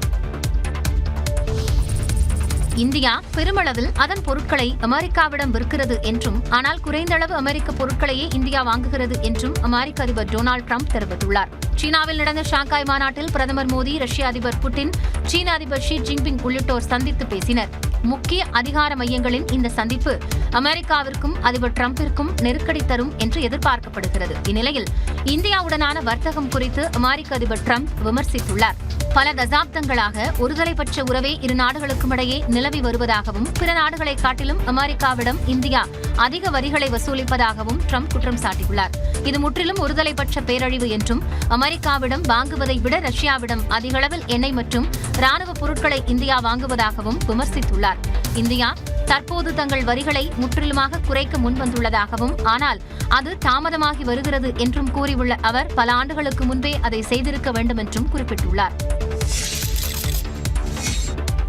Speaker 8: இந்தியா பெருமளவில் அதன் பொருட்களை அமெரிக்காவிடம் விற்கிறது என்றும், ஆனால் குறைந்த அளவு அமெரிக்க பொருட்களையே இந்தியா வாங்குகிறது என்றும் அமெரிக்க அதிபர் டொனால்டு டிரம்ப் தெரிவித்துள்ளார். சீனாவில் நடந்த ஷாங்காய் மாநாட்டில் பிரதமர் மோடி, ரஷ்ய அதிபர் புட்டின், சீன அதிபர் ஷி ஜின்பிங் உள்ளிட்டோர் சந்தித்து பேசினர். முக்கிய அதிகார மையங்களின் இந்த சந்திப்பு அமெரிக்காவிற்கும் அதிபர் டிரம்பிற்கும் நெருக்கடி தரும் என்று எதிர்பார்க்கப்படுகிறது. இந்நிலையில் இந்தியாவுடனான வர்த்தகம் குறித்து அமெரிக்க அதிபர் டிரம்ப் விமர்சித்துள்ளார். பல தசாப்தங்களாக ஒருதலைப்பட்ச உறவே இரு நாடுகளுக்கும் இடையே நிலவி வருவதாகவும், பிற நாடுகளை காட்டிலும் அமெரிக்காவிடம் இந்தியா அதிக வரிகளை வசூலிப்பதாகவும் டிரம்ப் குற்றம் சாட்டியுள்ளார். இது முற்றிலும் ஒருதலைப்பட்ச பேரழிவு என்றும், அமெரிக்காவிடம் வாங்குவதை விட ரஷ்யாவிடம் அதிக அளவில் எண்ணெய் மற்றும் ராணுவ பொருட்களை இந்தியா வாங்குவதாகவும் விமர்சித்துள்ளார். இந்தியா தற்போது தங்கள் வரிகளை முற்றிலுமாக குறைக்க முன்வந்துள்ளதாகவும், ஆனால் அது தாமதமாகி வருகிறது என்றும் கூறியுள்ள அவர், பல ஆண்டுகளுக்கு முன்பே அதை செய்திருக்க வேண்டும் என்றும் குறிப்பிட்டுள்ளார்.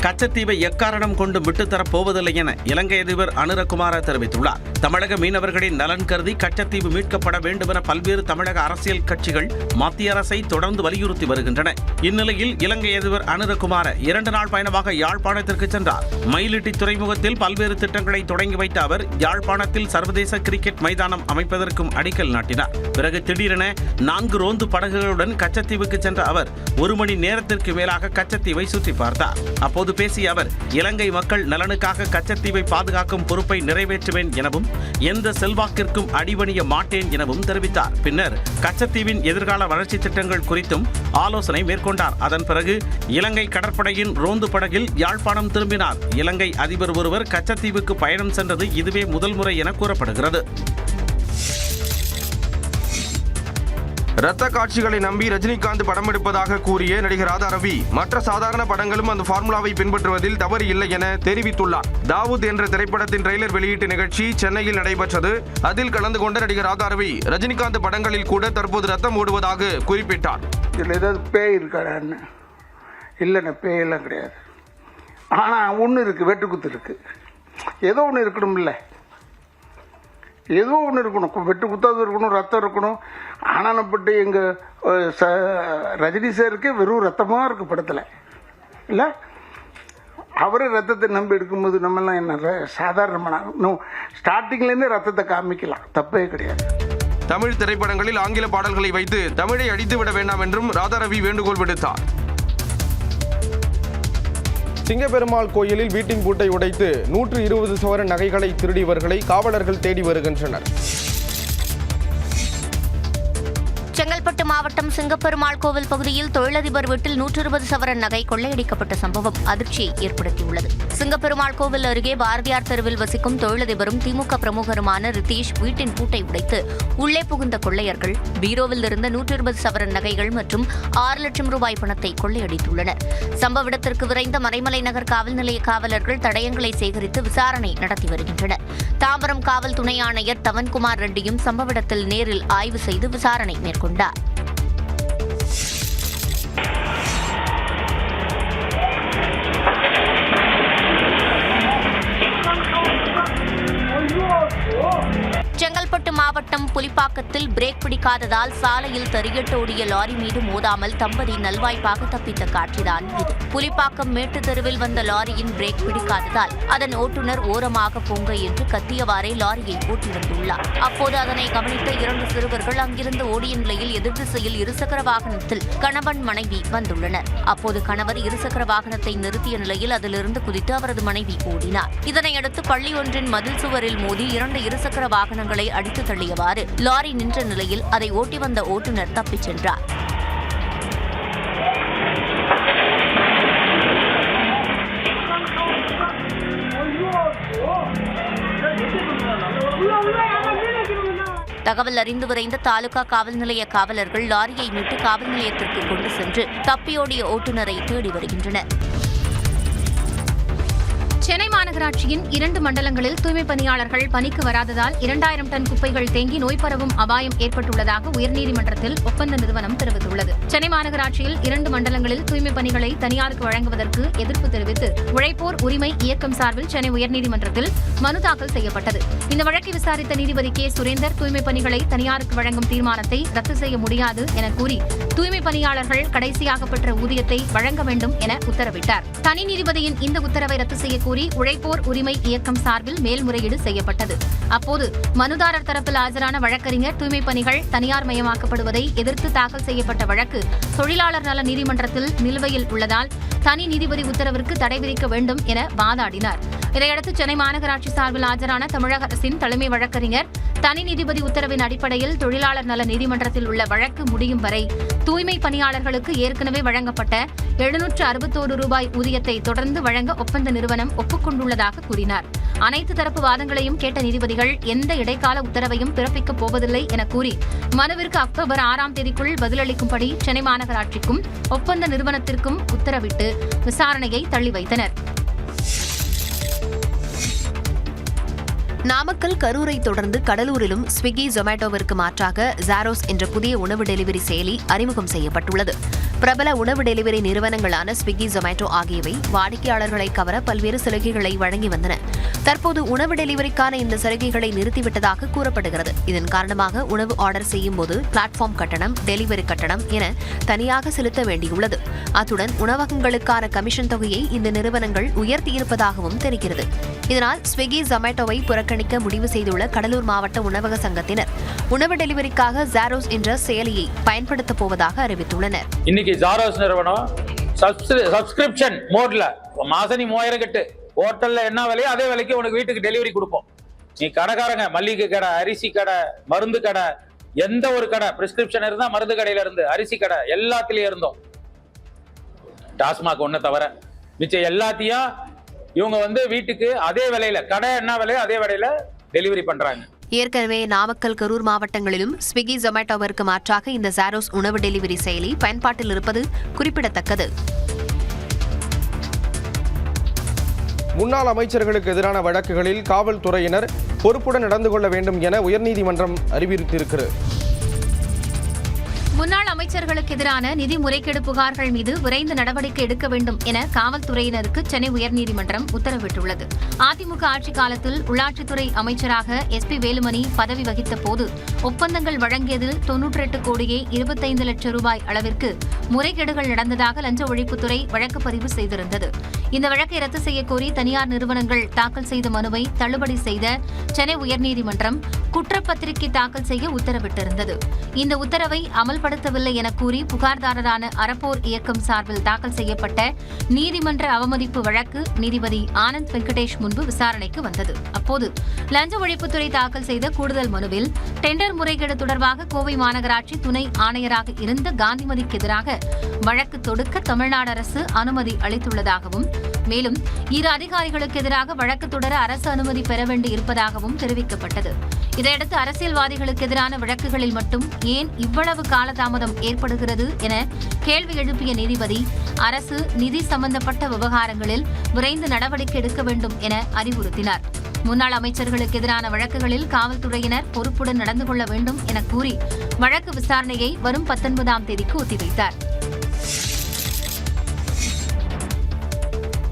Speaker 13: கச்சத்தீவை எக்காரணம் கொண்டு விட்டுத்தரப் போவதில்லை என இலங்கை அதிபர் அனுரகுமார தெரிவித்துள்ளார். தமிழக மீனவர்களின் நலன் கருதி கச்சத்தீவு மீட்கப்பட வேண்டும் என பல்வேறு தமிழக அரசியல் கட்சிகள் மத்திய அரசை தொடர்ந்து வலியுறுத்தி வருகின்றன. இந்நிலையில் இலங்கை அதிபர் அனுரகுமார 2 நாள் பயணமாக யாழ்ப்பாணத்திற்கு சென்றார். மயிலிட்டி துறைமுகத்தில் பல்வேறு திட்டங்களை தொடங்கி வைத்த அவர் யாழ்ப்பாணத்தில் சர்வதேச கிரிக்கெட் மைதானம் அமைப்பதற்கும் அடிக்கல் நாட்டினார். பிறகு திடீரென 4 ரோந்து படகுகளுடன் கச்சத்தீவுக்கு சென்ற அவர் 1 மணி நேரத்திற்கு மேலாக கச்சத்தீவை சுற்றி பார்த்தார். அப்போது பேசிய அவர், இலங்கை மக்கள் நலனுக்காக கச்சத்தீவை பாதுகாக்கும் பொறுப்பை நிறைவேற்றுவேன் எனவும் எந்த செல்வாக்கிற்கும் அடிபணிய மாட்டேன் எனவும் தெரிவித்தார். பின்னர் கச்சத்தீவின் எதிர்கால வளர்ச்சி திட்டங்கள் குறித்தும் ஆலோசனை மேற்கொண்டார். அதன் பிறகு இலங்கை கடற்படையின் ரோந்து படகில் யாழ்ப்பாணம் திரும்பினார். இலங்கை அதிபர் ஒருவர் கச்சத்தீவுக்கு பயணம் சென்றது இதுவே முதல் முறை என கூறப்படுகிறது.
Speaker 1: ரத்த காட்சிகளை நம்பி ரஜினிகாந்த் படம் எடுப்பதாக கூறிய நடிகர் ராதாரவி மற்ற சாதாரண படங்களும் அந்த ஃபார்முலாவை பின்பற்றுவதில் தவறு இல்லை என தெரிவித்துள்ளார். தாவூத் என்ற திரைப்படத்தின் ட்ரெய்லர் வெளியீட்டு நிகழ்ச்சி சென்னையில் நடைபெற்றது. அதில் கலந்து கொண்ட நடிகர் ராதாரவி ரஜினிகாந்த் படங்களில் கூட தற்போது ரத்தம் ஓடுவதாக குறிப்பிட்டார்.
Speaker 18: இதில் ஏதாவது பேய் இருக்காடான்னு? இல்லைண்ணே, பேயெல்லாம் கிடையாது. ஆனால் ஒன்று இருக்குது, வெட்டுக்குத்து இருக்குது. ஏதோ ஒன்று இருக்கணும், இல்லை ஏதோ ஒன்று இருக்கணும். வெட்டு குத்தாவது இருக்கணும், ரத்தம் இருக்கணும். ஆனானப்பட்டு எங்கள் ரஜினி சாருக்கு வெறும் ரத்தமாக இருக்குது படத்தில், இல்லை? அவரே ரத்தத்தை நம்பி எடுக்கும்போது நம்மெல்லாம் என்ன சாதாரணமான ஸ்டார்டிங்லேருந்தே ரத்தத்தை காமிக்கலாம், தப்பே கிடையாது.
Speaker 1: தமிழ் திரைப்படங்களில் ஆங்கில பாடல்களை வைத்து தமிழை அடித்துவிட வேண்டாம் என்றும் ராதாரவி வேண்டுகோள் விடுத்தார். சிங்கப்பெருமாள் கோயிலில் வீட்டின் பூட்டை உடைத்து 120 சவரன் நகைகளை திருடியவர்களை காவலர்கள் தேடி வருகின்றனர்.
Speaker 8: செங்கல்பட்டு மாவட்டம் சிங்கப்பெருமாள் கோவில் பகுதியில் தொழிலதிபர் வீட்டில் 120 சவரன் நகை கொள்ளையடிக்கப்பட்ட சம்பவம் அதிர்ச்சியை ஏற்படுத்தியுள்ளது. சிங்கப்பெருமாள் கோவில் அருகே பாரதியார் தெருவில் வசிக்கும் தொழிலதிபரும் திமுக பிரமுகருமான ரிதீஷ் வீட்டின் பூட்டை உடைத்து உள்ளே புகுந்த கொள்ளையர்கள் பீரோவில் இருந்த 120 சவரன் நகைகள் மற்றும் 6 லட்சம் ரூபாய் பணத்தை கொள்ளையடித்துள்ளனர். சம்பவ இடத்திற்கு விரைந்த மறைமலை நகர் காவல் நிலைய காவலர்கள் தடயங்களை சேகரித்து விசாரணை நடத்தி வருகின்றனர். தாம்பரம் காவல் துணை ஆணையர் தவன்குமார் ரெட்டியும் சம்பவ இடத்தில் நேரில் ஆய்வு செய்து விசாரணை மேற்கொண்டார். செங்கல்பட்டு மாவட்டம் புலிப்பாக்கத்தில் பிரேக் பிடிக்காததால் சாலையில் தறியட்டோடிய லாரி மீது மோதாமல் தம்பதி நல்வாய்ப்பாக தப்பித்த காட்சிதான் இது. புலிப்பாக்கம் மேட்டு தெருவில் வந்த லாரியின் பிரேக் பிடிக்காததால் அதன் ஓட்டுநர் ஓரமாக போங்க என்று கத்தியவாறே லாரியை ஓட்டி வந்துள்ளார். அப்போது அதனை கவனித்த 2 சிறுவர்கள் அங்கிருந்து ஓடிய நிலையில் எதிர் திசையில் இருசக்கர வாகனத்தில் கணவன் மனைவி வந்துள்ளனர். அப்போது கணவர் இருசக்கர வாகனத்தை நிறுத்திய நிலையில் அதிலிருந்து குதித்து அவரது மனைவி ஓடினார். இதனையடுத்து பள்ளி ஒன்றின் மதில் சுவரில் மோதி 2 இருசக்கர வாகனங்களை அடித்து தள்ளியவாறு லாரி நின்ற நிலையில் அதை ஓட்டி வந்த ஓட்டுநர் தப்பிச் சென்றார். தகவல் அறிந்து விரைந்த தாலுகா காவல் நிலைய காவலர்கள் லாரியை மீட்டு காவல் நிலையத்திற்கு கொண்டு சென்று தப்பியோடிய ஓட்டுநரை தேடி வருகின்றனர். சென்னை மாநகராட்சியின் 2 மண்டலங்களில் தூய்மை பணியாளர்கள் பணிக்கு வராததால் 2000 டன் குப்பைகள் தேங்கி நோய் பரவும் அபாயம் ஏற்பட்டுள்ளதாக உயர்நீதிமன்றத்தில் ஒப்பந்த நிறுவனம் தெரிவித்துள்ளது. சென்னை மாநகராட்சியில் 2 மண்டலங்களில் தூய்மை பணிகளை தனியாருக்கு வழங்குவதற்கு எதிர்ப்பு தெரிவித்து உழைப்போர் உரிமை இயக்கம் சார்பில் சென்னை உயர்நீதிமன்றத்தில் மனு தாக்கல் செய்யப்பட்டது. இந்த வழக்கை விசாரித்த நீதிபதி கே சுரேந்தர் தூய்மை பணிகளை தனியாருக்கு வழங்கும் தீர்மானத்தை ரத்து செய்ய முடியாது என கூறி தூய்மை பணியாளர்கள் கடைசியாக பெற்ற ஊதியத்தை வழங்க வேண்டும் என உத்தரவிட்டார். தனி நீதிபதியின் இந்த உத்தரவை ரத்து செய்ய கோரி உழைப்போர் உரிமை இயக்கம் சார்பில் மேல்முறையீடு செய்யப்பட்டது. அப்போது மனுதாரர் தரப்பில் ஆஜரான வழக்கறிஞர் தூய்மை பணிகள் தனியார் மயமாக்கப்படுவதை எதிர்த்து தாக்கல் செய்யப்பட்ட வழக்கு தொழிலாளர் நல நீதிமன்றத்தில் நிலுவையில் உள்ளதால் தனி நீதிபதி உத்தரவிற்கு தடை விதிக்க வேண்டும் என வாதாடினார். இதையடுத்து சென்னை மாநகராட்சி சார்பில் ஆஜரான தமிழக அரசின் தலைமை வழக்கறிஞர் தனி நீதிபதி உத்தரவின் அடிப்படையில் தொழிலாளர் நல நீதிமன்றத்தில் உள்ள வழக்கு முடியும் வரை தூய்மை பணியாளர்களுக்கு ஏற்கனவே வழங்கப்பட்ட 761 ரூபாய் ஊதியத்தை தொடர்ந்து வழங்க ஒப்பந்த நிறுவனம் ஒப்புக்கொண்டுள்ளதாக கூறினார். அனைத்து தரப்பு வாதங்களையும் கேட்ட நீதிபதிகள் எந்த இடைக்கால உத்தரவையும் பிறப்பிக்கப் போவதில்லை என கூறி மனுவிற்கு அக்டோபர் 6ஆம் தேதிக்குள் பதிலளிக்கும்படி சென்னை மாநகராட்சிக்கும் ஒப்பந்த நிறுவனத்திற்கும் உத்தரவிட்டு விசாரணையை தள்ளி வைத்தனர்.
Speaker 2: நாமக்கல், கரூரை தொடர்ந்து கடலூரிலும் ஸ்விக்கி, ஜொமேட்டோவிற்கு மாற்றாக ஜாரோஸ் என்ற புதிய உணவு டெலிவரி செயலி அறிமுகம் செய்யப்பட்டுள்ளது. பிரபல உணவு டெலிவரி நிறுவனங்களான ஸ்விக்கி, ஜொமேட்டோ ஆகியவை வாடிக்கையாளர்களை கவர பல்வேறு சலுகைகளை வழங்கி வந்தன. தற்போது உணவு டெலிவரிக்கான இந்த சலுகைகளை நிறுத்திவிட்டதாக கூறப்படுகிறது. இதன் காரணமாக உணவு ஆர்டர் செய்யும் போது பிளாட்ஃபார்ம் கட்டணம், டெலிவரி கட்டணம் என தனியாக செலுத்த வேண்டியுள்ளது. அத்துடன் உணவகங்களுக்கான கமிஷன் தொகையை இந்த நிறுவனங்கள் உயர்த்தியிருப்பதாகவும் தெரிகிறது. இதனால் ஸ்விக்கி, ஜொமேட்டோவை புறக்கணிக்க முடிவு செய்துள்ள கடலூர் மாவட்ட உணவக சங்கத்தினர் உணவு டெலிவரிக்காக ஜாரோஸ் என்ற செயலியை பயன்படுத்தப் போவதாக அறிவித்துள்ளனர்.
Speaker 19: இன்னைக்கு ஜாரோஸ் நிறுவனம் சப்ஸ்கிரிப்ஷன் மோட்ல மாசம் நீ 3000 கட்டு, ஹோட்டல்ல என்ன விலையோ அதே விலைக்கு உனக்கு வீட்டுக்கு டெலிவரி கொடுப்போம். நீ கடைக்காரங்க மல்லிகை கடை, அரிசி கடை, மருந்து கடை, எந்த ஒரு கடை பிரிஸ்கிரிப்ஷன் இருந்தா மருந்து கடையில இருந்து அரிசி கடை எல்லாத்துலயும் இருந்தோம். டாஸ்மாக் ஒண்ணு தவிர மிச்சம் எல்லாத்தையும் இவங்க வீட்டுக்கு அதே விலையில, கடை என்ன விலையோ அதே விலையில டெலிவரி பண்றாங்க.
Speaker 2: ஏற்கனவே நாமக்கல், கரூர் மாவட்டங்களிலும் ஸ்விக்கி, ஜொமேட்டோவிற்கு மாற்றாக இந்த ஜாரோஸ் உணவு டெலிவரி செயலி பயன்பாட்டில் இருப்பது குறிப்பிடத்தக்கது.
Speaker 1: முன்னாள் அமைச்சர்களுக்கு எதிரான வழக்குகளில் காவல்துறையினர் பொறுப்புடன் நடந்து கொள்ள வேண்டும் என உயர்நீதிமன்றம் அறிவுறுத்தியிருக்கிறது.
Speaker 8: முன்னாள் அமைச்சர்களுக்கு எதிரான நிதி முறைகேடு புகார்கள் மீது விரைந்து நடவடிக்கை எடுக்க வேண்டும் என காவல்துறையினருக்கு சென்னை உயர்நீதிமன்றம் உத்தரவிட்டுள்ளது. அதிமுக ஆட்சிக் காலத்தில் உள்ளாட்சித்துறை அமைச்சராக SP வேலுமணி பதவி வகித்த போது ஒப்பந்தங்கள் வழங்கியதில் 98 கோடியே 25 லட்சம் ரூபாய் அளவிற்கு முறைகேடுகள் நடந்ததாக லஞ்ச ஒழிப்புத்துறை வழக்கு பதிவு செய்திருந்தது. இந்த வழக்கை ரத்து செய்யக்கோரி தனியார் நிறுவனங்கள் தாக்கல் செய்த மனுவை தள்ளுபடி செய்த சென்னை உயர்நீதிமன்றம் குற்றப்பத்திரிகை தாக்கல் செய்ய உத்தரவிட்டிருந்தது. இந்த உத்தரவை அமல்படுத்தவில்லை என கூறி புகார்தாரரான அறப்போர் இயக்கம் சார்பில் தாக்கல் செய்யப்பட்ட நீதிமன்ற அவமதிப்பு வழக்கு நீதிபதி ஆனந்த் வெங்கடேஷ் முன்பு விசாரணைக்கு வந்தது. அப்போது லஞ்ச ஒழிப்புத்துறை தாக்கல் செய்த கூடுதல் மனுவில் டெண்டர் முறைகேடு தொடர்பாக கோவை மாநகராட்சி துணை ஆணையராக இருந்த காந்திமதிக்கு எதிராக வழக்கு தொடுக்க தமிழ்நாடு அரசு அனுமதி அளித்துள்ளதாகவும், மேலும் இரு அதிகாரிகளுக்கு எதிராக வழக்கு தொடர அரசு அனுமதி பெற வேண்டி இருப்பதாகவும் தெரிவிக்கப்பட்டது. இதையடுத்து அரசியல்வாதிகளுக்கு எதிரான வழக்குகளில் மட்டும் ஏன் இவ்வளவு காலதாமதம் ஏற்படுகிறது என கேள்வி எழுப்பிய நீதிபதி அரசு நிதி சம்பந்தப்பட்ட விவகாரங்களில் விரைந்து நடவடிக்கை எடுக்க வேண்டும் என அறிவுறுத்தினார். முன்னாள் அமைச்சர்களுக்கு எதிரான வழக்குகளில் காவல்துறையினர் பொறுப்புடன் நடந்து கொள்ள வேண்டும் என கூறி வழக்கு விசாரணையை வரும் 19ஆம் தேதிக்கு ஒத்திவைத்தார்.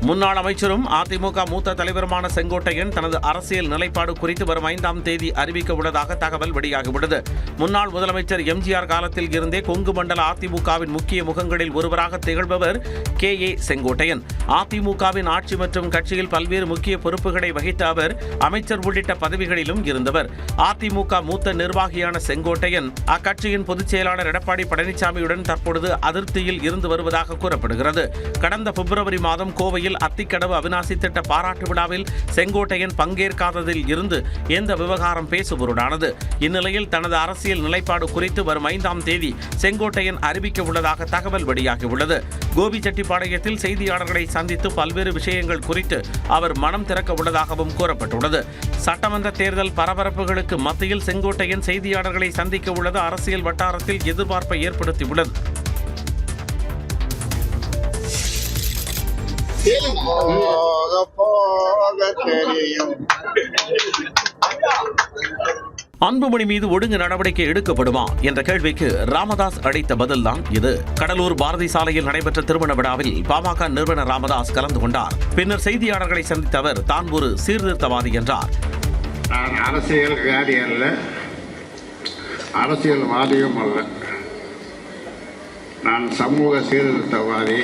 Speaker 13: முன்னாள் அமைச்சரும் அதிமுக மூத்த தலைவருமான செங்கோட்டையன் தனது அரசியல் நிலைப்பாடு குறித்து வரும் 5ஆம் தேதி அறிவிக்க உள்ளதாக தகவல் வெளியாகியுள்ளது. முன்னாள் முதலமைச்சர் எம்ஜிஆர் காலத்தில் இருந்தே கொங்கு மண்டல அதிமுகவின் முக்கிய முகங்களில் ஒருவராக திகழ்பவர் KA செங்கோட்டையன். அதிமுகவின் ஆட்சி மற்றும் கட்சியில் பல்வேறு முக்கிய பொறுப்புகளை வகித்த அவர் அமைச்சர் உள்ளிட்ட பதவிகளிலும் இருந்தவர். அதிமுக மூத்த நிர்வாகியான செங்கோட்டையன் அக்கட்சியின் பொதுச் செயலாளர் எடப்பாடி பழனிசாமியுடன் தற்பொழுது அதிருப்தியில் இருந்து வருவதாக கூறப்படுகிறது. கடந்த பிப்ரவரி மாதம் கோவையில் அத்திக்கடவு அவிநாசி திட்ட பாராட்டு விழாவில் செங்கோட்டையன் பங்கேற்காததில் இருந்து எந்த விவகாரம் பேசுபொருளானது. இந்நிலையில் தனது அரசியல் நிலைப்பாடு குறித்து வரும் 5ஆம் தேதி செங்கோட்டையன் அறிவிக்க உள்ளதாக தகவல் வெளியாகியுள்ளது. கோபிச்செட்டிப்பாளையத்தில் செய்தியாளர்களை சந்தித்து பல்வேறு விஷயங்கள் குறித்து அவர் மனம் திறக்க உள்ளதாகவும் கூறப்பட்டுள்ளது. சட்டமன்ற தேர்தல் பரபரப்புகளுக்கு மத்தியில் செங்கோட்டையன் செய்தியாளர்களை சந்திக்க உள்ளது அரசியல் வட்டாரத்தில் எதிர்பார்ப்பை ஏற்படுத்தியுள்ளது. அன்புமணி மீது ஒழுங்கு நடவடிக்கை எடுக்கப்படுமா என்ற கேள்விக்கு ராமதாஸ் அளித்த பதில்தான் இது. கடலூர் பாரதி சாலையில் நடைபெற்ற திருமண விழாவில் பாமக நிறுவனர் ராமதாஸ் கலந்து கொண்டார். பின்னர் செய்தியாளர்களை சந்தித்த அவர் தான் ஒரு சீர்திருத்தவாதி என்றார்.
Speaker 16: நான் அரசியல்வாதி அல்ல, அரசியல்வாதியும் அல்ல, நான் சமூக சீர்திருத்தவாதி.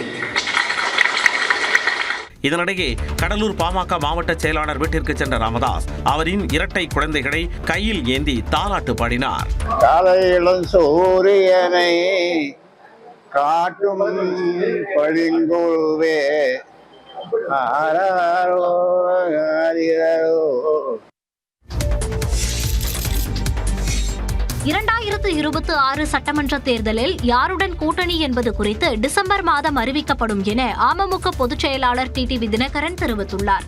Speaker 13: இதனிடையே கடலூர் பாமக மாவட்ட செயலாளர் வீட்டிற்கு சென்ற ராமதாஸ் அவரின் இரட்டை குழந்தைகளை கையில் ஏந்தி தாலாட்டு பாடினார்.
Speaker 20: காலையிலும் சூரியனை காட்டும் பளிங்குவே ஆராரோ ஆரிரோ.
Speaker 8: 2026 சட்டமன்ற தேர்தலில் யாருடன் கூட்டணி என்பது குறித்து டிசம்பர் மாதம் அறிவிக்கப்படும் என அமமுக பொதுச் செயலாளர் டிடிவி தினகரன் தெரிவித்துள்ளார்.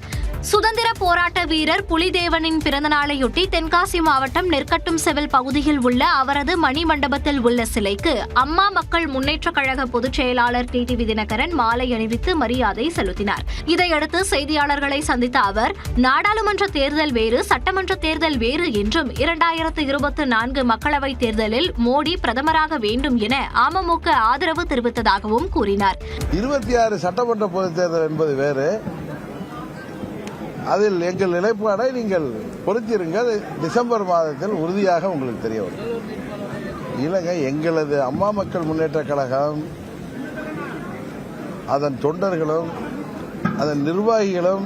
Speaker 8: சுதந்திர போராட்ட வீரர் புலிதேவனின் பிறந்தநாளையொட்டி தென்காசி மாவட்டம் நெற்கட்டும் செவல் பகுதியில் உள்ள அவரது மணிமண்டபத்தில் உள்ள சிலைக்கு அம்மா மக்கள் முன்னேற்றக் கழக பொதுச் செயலாளர் டிடிவி தினகரன் மாலை அணிவித்து மரியாதை செலுத்தினார். இதையடுத்து செய்தியாளர்களை சந்தித்த அவர், நாடாளுமன்ற தேர்தல் வேறு, சட்டமன்ற தேர்தல் வேறு என்றும் 2024 மக்களவைத் தேர்தலில் மோடி பிரதமராக வேண்டும் என அமமுக ஆதரவு தெரிவித்ததாகவும் கூறினார்.
Speaker 4: 26 சட்டமன்ற பொதுத் தேர்தல் என்பது வேறு. அதில் எங்கள் நிலைப்பாடை நீங்கள் பொறுத்திருங்கள். டிசம்பர் மாதத்தில் உறுதியாக உங்களுக்கு தெரிய வரும். இல்லைங்க, எங்களது அம்மா மக்கள் முன்னேற்றக் கழகம், அதன் தொண்டர்களும் அதன் நிர்வாகிகளும்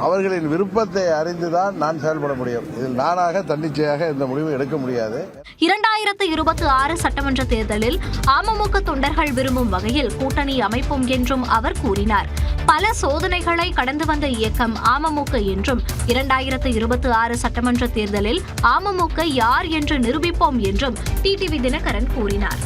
Speaker 4: அவர்களின் விருப்பத்தை அறிந்துதான் நான் செயல்பட முடியும். இதில் நானாக தன்னிச்சையாக இந்த முடிவு எடுக்க முடியாது.
Speaker 8: 2026 சட்டமன்ற தேர்தலில் அமமுக தொண்டர்கள் விரும்பும் வகையில் கூட்டணி அமைப்போம் என்றும் அவர் கூறினார். பல சோதனைகளை கடந்து வந்த இயக்கம் அமமுக என்றும் 2026 சட்டமன்ற தேர்தலில் அமமுக யார் என்று நிரூபிப்போம் என்றும் டிடிவி தினகரன் கூறினார்.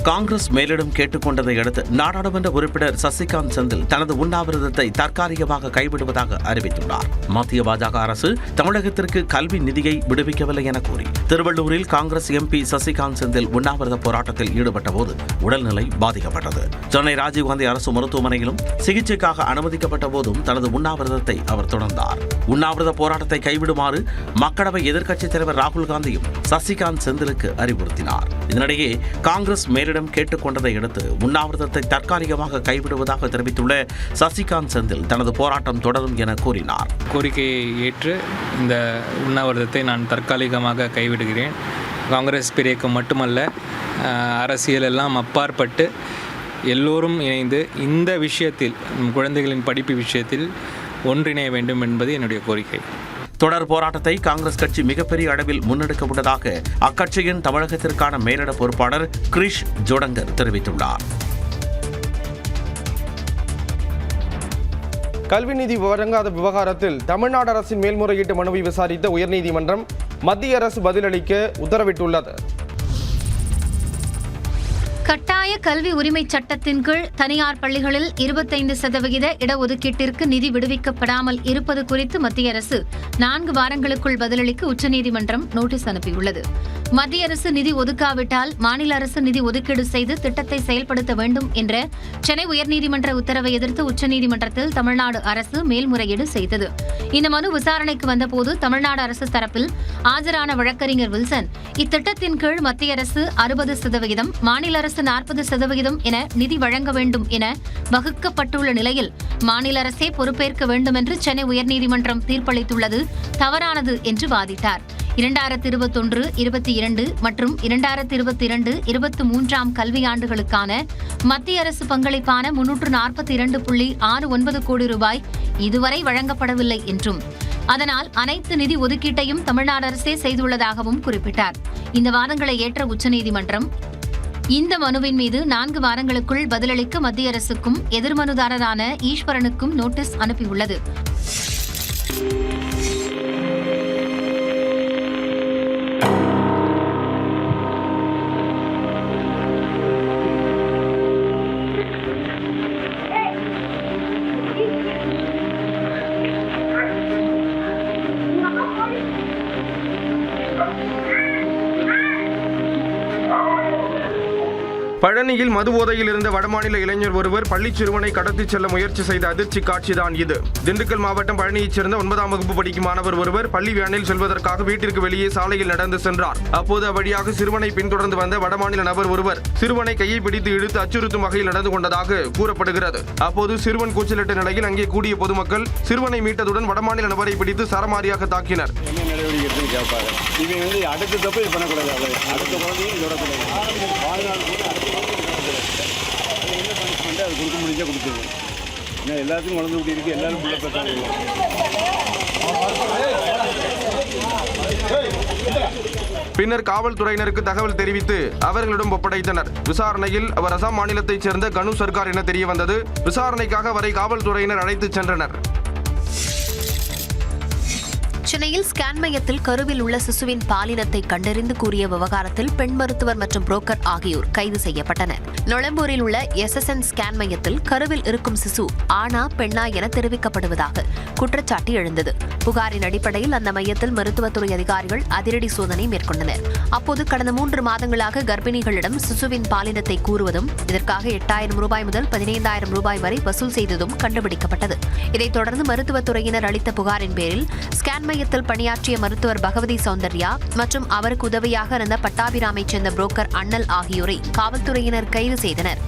Speaker 13: காங்கிரஸ் மேலிடம் கேட்டுக்கொண்டதை அடுத்து நாடாளுமன்ற உறுப்பினர் சசிகாந்த் செந்தில் தனது உண்ணாவிரதத்தை தற்காலிகமாக கைவிடுவதாக அறிவித்துள்ளார். மத்திய பாஜக அரசு தமிழகத்திற்கு கல்வி நிதியை விடுவிக்கவில்லை என கூறி திருவள்ளூரில் காங்கிரஸ் எம்பி சசிகாந்த் செந்தில் உண்ணாவிரத போராட்டத்தில் ஈடுபட்ட போது உடல்நிலை பாதிக்கப்பட்டது. சென்னை ராஜீவ்காந்தி அரசு மருத்துவமனையிலும் சிகிச்சைக்காக அனுமதிக்கப்பட்ட போதும் தனது உண்ணாவிரதத்தை அவர் தொடர்ந்தார். உண்ணாவிரத போராட்டத்தை கைவிடுமாறு மக்களவை எதிர்க்கட்சித் தலைவர் ராகுல் காந்தியும் சசிகாந்த் செந்திலுக்கு அறிவுறுத்தினார். இதனிடையே காங்கிரஸ் மேலிடம் கேட்டுக்கொண்டதை அடுத்து உண்ணாவிரதத்தை தற்காலிகமாக கைவிடுவதாக தெரிவித்துள்ள சசிகாந்த் செந்தில் தனது போராட்டம் தொடரும் என கூறினார்.
Speaker 15: கோரிக்கையை ஏற்று இந்த உண்ணாவிரதத்தை நான் தற்காலிகமாக கைவிடுகிறேன். காங்கிரஸ் பிரியக்கம் மட்டுமல்ல, அரசியல் எல்லாம் அப்பாற்பட்டு எல்லோரும் இணைந்து இந்த விஷயத்தில், குழந்தைகளின் படிப்பு விஷயத்தில் ஒன்றிணைய வேண்டும் என்பது என்னுடைய கோரிக்கை.
Speaker 13: தொடர் போராட்டத்தை காங்கிரஸ் கட்சி மிகப்பெரிய அளவில் முன்னெடுக்க உள்ளதாக அக்கட்சியின் தமிழகத்திற்கான மேலிட பொறுப்பாளர் கிரிஷ் ஜோடங்கர் தெரிவித்துள்ளார்.
Speaker 1: கல்வி நிதி வழங்காத விவகாரத்தில் தமிழ்நாடு அரசின் மேல்முறையீட்டு மனுவை விசாரித்த உயர்நீதிமன்றம் மத்திய அரசு பதிலளிக்க உத்தரவிட்டுள்ளது.
Speaker 8: கட்டாய கல்வி உரிமை சட்டத்தின் கீழ் தனியார் பள்ளிகளில் 25% இடஒதுக்கீட்டிற்கு நிதி விடுவிக்கப்படாமல் இருப்பது குறித்து மத்திய அரசு 4 வாரங்களுக்குள் பதிலளிக்க உச்சநீதிமன்றம் நோட்டீஸ் அனுப்பியுள்ளது. மத்திய அரசு நிதி ஒதுக்காவிட்டால் மாநில அரசு நிதி ஒதுக்கீடு செய்து திட்டத்தை செயல்படுத்த வேண்டும் என்ற சென்னை உயர்நீதிமன்ற உத்தரவை எதிர்த்து உச்சநீதிமன்றத்தில் தமிழ்நாடு அரசு மேல்முறையீடு செய்தது. இந்த மனு விசாரணைக்கு வந்தபோது தமிழ்நாடு அரசு தரப்பில் ஆஜரான வழக்கறிஞர் வில்சன், இத்திட்டத்தின் கீழ் மத்திய அரசு 60%, மாநில அரசு 40% என நிதி வழங்க வேண்டும் என வகுக்கப்பட்டுள்ள நிலையில் மாநில அரசே பொறுப்பேற்க வேண்டும் என்று சென்னை உயர்நீதிமன்றம் தீர்ப்பளித்துள்ளது தவறானது என்று வாதிட்டார். 2021, 22 மற்றும் 2022, 23 கல்வியாண்டுகளுக்கான மத்திய அரசு பங்களிப்பான 342.69 கோடி ரூபாய் இதுவரை வழங்கப்படவில்லை என்றும், அதனால் அனைத்து நிதி ஒதுக்கீட்டையும் தமிழ்நாடு அரசே செய்துள்ளதாகவும் குறிப்பிட்டார். இந்த வாதங்களை ஏற்ற உச்சநீதிமன்றம் இந்த மனுவின் மீது 4 வாரங்களுக்குள் பதிலளிக்க மத்திய அரசுக்கும் எதிர்மனுதாரரான ஈஸ்வரனுக்கும் நோட்டீஸ் அனுப்பியுள்ளது.
Speaker 1: பழனியில் மது போதையில் இருந்த வடமாநில இளைஞர் ஒருவர் பள்ளி சிறுவனை கடத்திச் செல்ல முயற்சி செய்த அதிர்ச்சி காட்சிதான் இது. திண்டுக்கல் மாவட்டம் பழனியைச் சேர்ந்த 9ஆம் வகுப்பு படிக்கும் மாணவர் ஒருவர் பள்ளி வேனில் செல்வதற்காக வீட்டிற்கு வெளியே சாலையில் நடந்து சென்றார். அப்போது அவ்வழியாக சிறுவனை பின்தொடர்ந்து வந்த வடமாநில நபர் ஒருவர் சிறுவனை கையை பிடித்து இழுத்து அச்சுறுத்தும் வகையில் நடந்து கொண்டதாக கூறப்படுகிறது. அப்போது சிறுவன் கூச்சலிட்ட நிலையில் அங்கே கூடிய பொதுமக்கள் சிறுவனை மீட்டதுடன் வடமாநில நபரை பிடித்து சரமாரியாக தாக்கினர்.
Speaker 20: எல்லாத்துக்கும் வளர்ந்து விட்டு இருக்கு, எல்லாரும்
Speaker 1: பின்னர் காவல்துறையினருக்கு தகவல் தெரிவித்து அவர்களிடம் ஒப்படைத்தனர். விசாரணையில் அவர் அசாம் மாநிலத்தைச் சேர்ந்த கனு சர்கார் என தெரிய வந்தது. விசாரணைக்காக அவரை காவல்துறையினர் அழைத்துச் சென்றனர்.
Speaker 2: சென்னையில் ஸ்கேன் மையத்தில் கருவில் உள்ள சிசுவின் பாலினத்தை கண்டறிந்து கூறிய விவகாரத்தில் பெண் மருத்துவர் மற்றும் புரோக்கர் ஆகியோர் கைது செய்யப்பட்டனர். நொளம்பூரில் உள்ள SSN ஸ்கேன் மையத்தில் கருவில் இருக்கும் சிசு ஆணா பெண்ணா என தெரிவிக்கப்படுவதாக குற்றச்சாட்டு எழுந்தது. புகாரின் அடிப்படையில் அந்த மையத்தில் மருத்துவத்துறை அதிகாரிகள் அதிரடி சோதனை மேற்கொண்டனர். அப்போது கடந்த 3 மாதங்களாக கர்ப்பிணிகளிடம் சிசுவின் பாலினத்தை கூறுவதும் இதற்காக 8,000 ரூபாய் முதல் 15,000 ரூபாய் வரை வசூல் செய்ததும் கண்டுபிடிக்கப்பட்டது. இதைத் தொடர்ந்து மருத்துவத்துறையினர் அளித்த புகாரின் பேரில் ஸ்கேன் மையத்தில் பணியாற்றிய மருத்துவர் பகவதி சௌந்தர்யா மற்றும் அவருக்கு உதவியாக இருந்த பட்டாபிராமைச் சேர்ந்த புரோக்கர் அண்ணல் ஆகியோரை காவல்துறையினர் கைது செய்தனர்.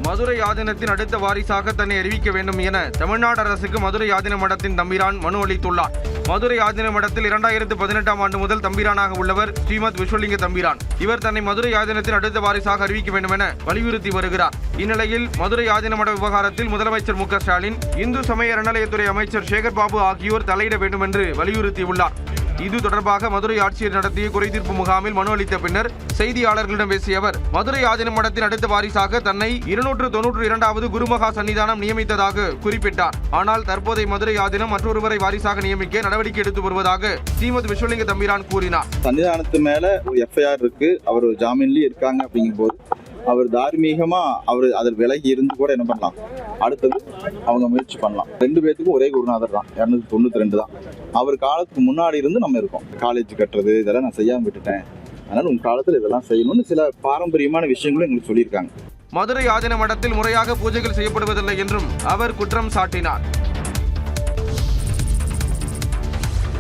Speaker 1: மதுரை ஆதீனத்தின் அடுத்த வாரிசாக தன்னை அறிவிக்க வேண்டும் என தமிழ்நாடு அரசுக்கு மதுரை ஆதீன மடத்தின் தம்பிரான் மனு அளித்துள்ளார். மதுரை ஆதீன மடத்தில் 2018ஆம் ஆண்டு முதல் தம்பிரானாக உள்ளவர் ஸ்ரீமத் விஸ்வலிங்க தம்பிரான். இவர் தன்னை மதுரை ஆதீனத்தின் அடுத்த வாரிசாக அறிவிக்க வேண்டும் என வலியுறுத்தி வருகிறார். இந்நிலையில் மதுரை ஆதீன மட விவகாரத்தில் முதலமைச்சர் மு.க. ஸ்டாலின், இந்து சமய அறநிலையத்துறை அமைச்சர் சேகர் பாபு ஆகியோர் தலையிட வேண்டும் என்று வலியுறுத்தியுள்ளார். இது தொடர்பாக மதுரை ஆட்சியர் நடத்திய குறைதீர்ப்பு முகாமில் மனு அளித்த பின்னர் செய்தியாளர்களிடம் பேசிய அவர், மதுரை ஆதீன மடத்தின் அடுத்த வாரிசாக தன்னை 292வது குருமகா சன்னிதானம் நியமித்ததாக குறிப்பிட்டார். ஆனால் தற்போதைய மதுரை ஆதீனம் மற்றொருவரை வாரிசாக நியமிக்க நடவடிக்கை எடுத்து வருவதாக ஸ்ரீமத் விஸ்வலிங்க தம்பிரான் கூறினார்.
Speaker 21: சன்னிதானத்து மேல ஒரு FIR இருக்கு, அவர் ஜாமீன்லயும் இருக்காங்க. அப்படிங்கும்போது அவர் தார்மீகமா அவர் அதில் விலகி இருந்து கூட என்ன பண்ணலாம், அடுத்தது அவங்க முயற்சி பண்ணலாம். 2 பேத்துக்கும் ஒரே குருநாதர் தான், 292 தான். அவர் காலத்துக்கு முன்னாடி இருந்து நம்ம இருக்கோம். காலேஜ் கட்டுறது இதெல்லாம் நான் செய்யாம விட்டுட்டேன், அதனால உங்க காலத்தில் இதெல்லாம் செய்யணும்னு சில பாரம்பரியமான விஷயங்களும் எங்களுக்கு சொல்லியிருக்காங்க.
Speaker 1: மதுரை ஆதீன மடத்தில் முறையாக பூஜைகள் செய்யப்படுவதில்லை என்றும் அவர் குற்றம் சாட்டினார்.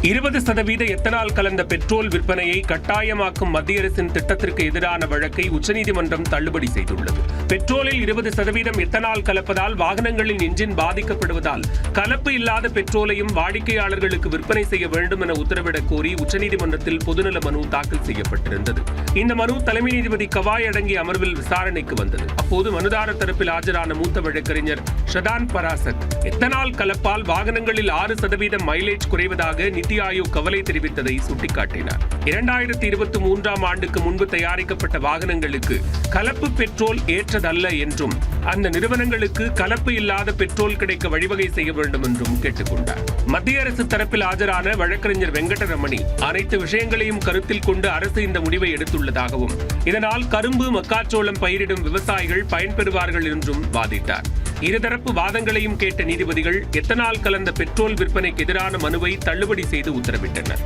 Speaker 6: 20% எத்தனால் கலந்த பெட்ரோல் விற்பனையை கட்டாயமாக்கும் மத்திய அரசின் திட்டத்திற்கு எதிரான வழக்கை உச்சநீதிமன்றம் தள்ளுபடி செய்துள்ளது. பெட்ரோலில் 20% எத்தனால் கலப்பதால் வாகனங்களின் என்ஜின் பாதிக்கப்படுவதால் கலப்பு இல்லாத பெட்ரோலையும் வாடிக்கையாளர்களுக்கு விற்பனை செய்ய வேண்டும் என உத்தரவிடக் கோரி உச்சநீதிமன்றத்தில் பொதுநல மனு தாக்கல் செய்யப்பட்டிருந்தது. இந்த மனு தலைமை நீதிபதி கவாய் அடங்கிய அமர்வில் விசாரணைக்கு வந்தது. அப்போது மனுதாரர் தரப்பில் ஆஜரான மூத்த வழக்கறிஞர் ஷதான் பராசத், எத்தனால் கலப்பால் வாகனங்களில் 6% மைலேஜ் குறைவதாக நிதி ஆயோக் கவலை தெரிவித்ததை சுட்டிக்காட்டினார். 2023ஆம் ஆண்டுக்கு முன்பு தயாரிக்கப்பட்ட வாகனங்களுக்கு கலப்பு பெட்ரோல் ஏற்றதல்ல என்றும் அந்த நிறுவனங்களுக்கு கலப்பு இல்லாத பெட்ரோல் கிடைக்க வழிவகை செய்ய வேண்டும் என்றும் கேட்டுக்கொண்டார். மத்திய அரசு தரப்பில் ஆஜரான வழக்கறிஞர் வெங்கடரமணி அனைத்து விஷயங்களையும் கருத்தில் கொண்டு அரசு இந்த முடிவை எடுத்துள்ளதாகவும் இதனால் கரும்பு மக்காச்சோளம் பயிரிடும் விவசாயிகள் பயன்பெறுவார்கள் என்றும் வாதிட்டார். இருதரப்பு வாதங்களையும் கேட்ட நீதிபதிகள் எத்தனால் கலந்த பெட்ரோல் விற்பனைக்கு எதிரான மனுவை தள்ளுபடி செய்து உத்தரவிட்டனர்.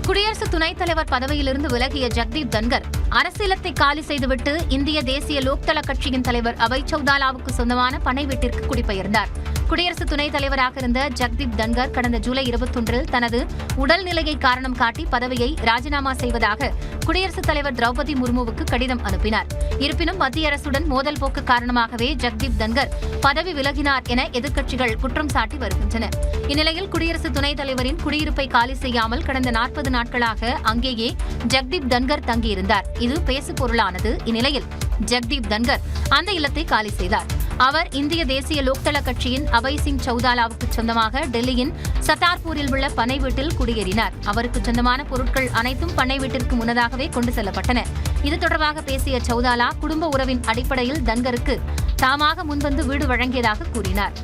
Speaker 8: குடியரசு துணைத் தலைவர் பதவியிலிருந்து விலகிய ஜக்தீப் தன்கர் அரசியலத்தை காலி செய்துவிட்டு இந்திய தேசிய லோக்தள கட்சியின் தலைவர் அபய் சௌதாலாவுக்கு சொந்தமான பண்ணை வீட்டிற்கு குடிபெயர்ந்தார். குடியரசு துணைத் தலைவராக இருந்த ஜக்தீப் தன்கர் கடந்த ஜூலை 21 தனது உடல்நிலையை காரணம் காட்டி பதவியை ராஜினாமா செய்வதாக குடியரசுத் தலைவர் திரௌபதி முர்முவுக்கு கடிதம் அனுப்பினார். இருப்பினும் மத்திய அரசுடன் மோதல் போக்கு காரணமாகவே ஜக்தீப் தன்கர் பதவி விலகினார் என எதிர்க்கட்சிகள் குற்றம் சாட்டி வருகின்றன. இந்நிலையில் குடியரசு துணைத் தலைவரின் குடியிருப்பை காலி செய்யாமல் கடந்த 40 நாட்களாக அங்கேயே ஜக்தீப் தன்கர் தங்கியிருந்தார். இது பேசுபொருளானது. இந்நிலையில் ஜக்தீப் தன்கர் அந்த இல்லத்தை காலி செய்தார். அவர் இந்திய தேசிய லோக்தள கட்சியின் அபய் சிங் சௌதாலாவுக்கு சொந்தமாக டெல்லியின் சத்தார்பூரில் உள்ள பண்ணை வீட்டில் குடியேறினார். அவருக்கு சொந்தமான பொருட்கள் அனைத்தும் பண்ணை வீட்டிற்கு முன்னதாகவே கொண்டு செல்லப்பட்டன. இது தொடர்பாக பேசிய சௌதாலா குடும்ப உறவின் அடிப்படையில் தன்கருக்கு தாமாக முன்வந்து வீடு வழங்கியதாக கூறினார்.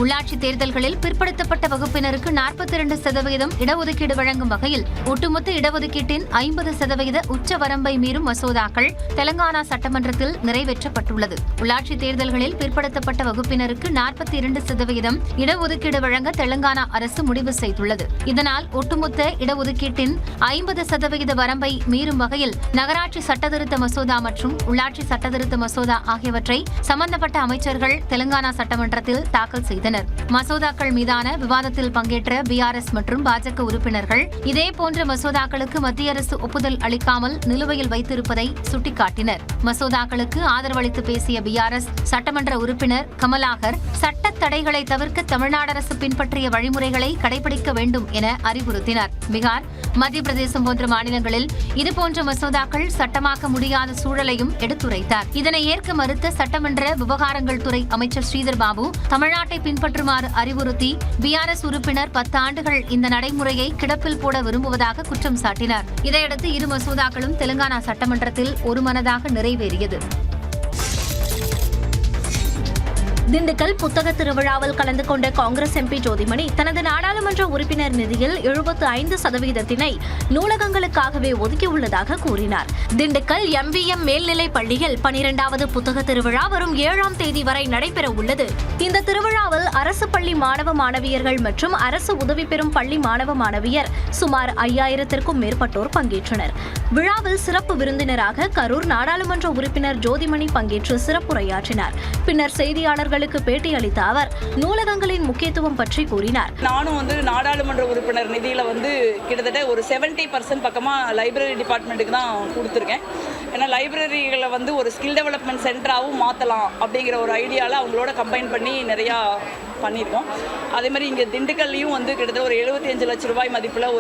Speaker 8: உள்ளாட்சி தேர்தல்களில் பிற்படுத்தப்பட்ட வகுப்பினருக்கு 42% இடஒதுக்கீடு வழங்கும் வகையில் ஒட்டுமொத்த இடஒதுக்கீட்டின் 50% உச்ச வரம்பை மீறும் மசோதாக்கள் தெலங்கானா சட்டமன்றத்தில் நிறைவேற்றப்பட்டுள்ளது. உள்ளாட்சி தேர்தல்களில் பிற்படுத்தப்பட்ட வகுப்பினருக்கு 42% இடஒதுக்கீடு வழங்க தெலங்கானா அரசு முடிவு செய்துள்ளது. இதனால் ஒட்டுமொத்த இடஒதுக்கீட்டின் 50% வரம்பை மீறும் வகையில் நகராட்சி சட்டத்திருத்த மசோதா மற்றும் உள்ளாட்சி சட்டத்திருத்த மசோதா ஆகியவற்றை சம்பந்தப்பட்ட அமைச்சர்கள் தெலங்கானா சட்டமன்றத்தில் தாக்கல் செய்தனர். மசோதாக்கள் மீதான விவாதத்தில் பங்கேற்ற BRS மற்றும் பாஜக உறுப்பினர்கள் இதேபோன்ற மசோதாக்களுக்கு மத்திய அரசு ஒப்புதல் அளிக்காமல் நிலுவையில் வைத்திருப்பதை சுட்டிக்காட்டினர். மசோதாக்களுக்கு ஆதரவளித்து பேசிய BRS சட்டமன்ற உறுப்பினர் கமலாகர் சட்ட தடைகளை தவிர்க்க தமிழ்நாடு அரசு பின்பற்றிய வழிமுறைகளை கடைபிடிக்க வேண்டும் என அறிவுறுத்தினார். பீகார், மத்திய பிரதேசம் போன்ற மாநிலங்களில் இதுபோன்ற மசோதாக்கள் சட்டமாக்க முடியாத சூழலையும் எடுத்துரைத்தார். இதனை ஏற்க மறுத்த சட்டமன்ற விவகாரங்கள் துறை அமைச்சர் ஸ்ரீதர் பாபு தமிழ்நாட்டை பின்பற்றுமாறு அறிவுறுத்தி BRS உறுப்பினர் 10 ஆண்டுகள் இந்த நடைமுறையை கிடப்பில் போட விரும்புவதாக குற்றம் சாட்டினார். இதையடுத்து இரு மசோதாக்களும் தெலுங்கானா சட்டமன்றத்தில் ஒருமனதாக நிறைவேறியது.
Speaker 2: திண்டுக்கல் புத்தக திருவிழாவில் கலந்து கொண்ட காங்கிரஸ் எம்பி ஜோதிமணி தனது நாடாளுமன்ற உறுப்பினர் நிதியில் 75% நூலகங்களுக்காகவே ஒதுக்கியுள்ளதாக கூறினார். திண்டுக்கல் MVM மேல்நிலைப் பள்ளியில் 12வது புத்தக திருவிழா வரும் 7ஆம் தேதி வரை நடைபெற உள்ளது. இந்த திருவிழாவில் அரசு பள்ளி மாணவ மாணவியர்கள் மற்றும் அரசு உதவி பெறும் பள்ளி மாணவ மாணவியர் சுமார் 5000த்திற்கும் மேற்பட்டோர் பங்கேற்றனர். விழாவில் சிறப்பு விருந்தினராக கரூர் நாடாளுமன்ற உறுப்பினர் ஜோதிமணி பங்கேற்று சிறப்புரையாற்றினார். பின்னர் செய்தியாளர்களுக்கு பேட்டியளித்த அவர் நூலகங்களின் முக்கியத்துவம் பற்றி கூறினார்.
Speaker 3: நானும் நாடாளுமன்ற உறுப்பினர் நிதியில கிட்டத்தட்ட ஒரு 70% பக்கமா லைப்ரரி டிபார்ட்மெண்ட்டுக்கு தான் கொடுத்துருக்கேன். ஏன்னா லைப்ரரிகளை ஒரு ஸ்கில் டெவலப்மெண்ட் சென்டராகவும் மாற்றலாம் அப்படிங்கிற ஒரு ஐடியாவில் அவங்களோட கம்பைன் பண்ணி நிறையா பண்ணியிருக்கோம். அதே மாதிரி இங்கே திண்டுக்கல்லையும் கிட்டத்தட்ட ஒரு 75 லட்சம் ரூபாய் மதிப்பில்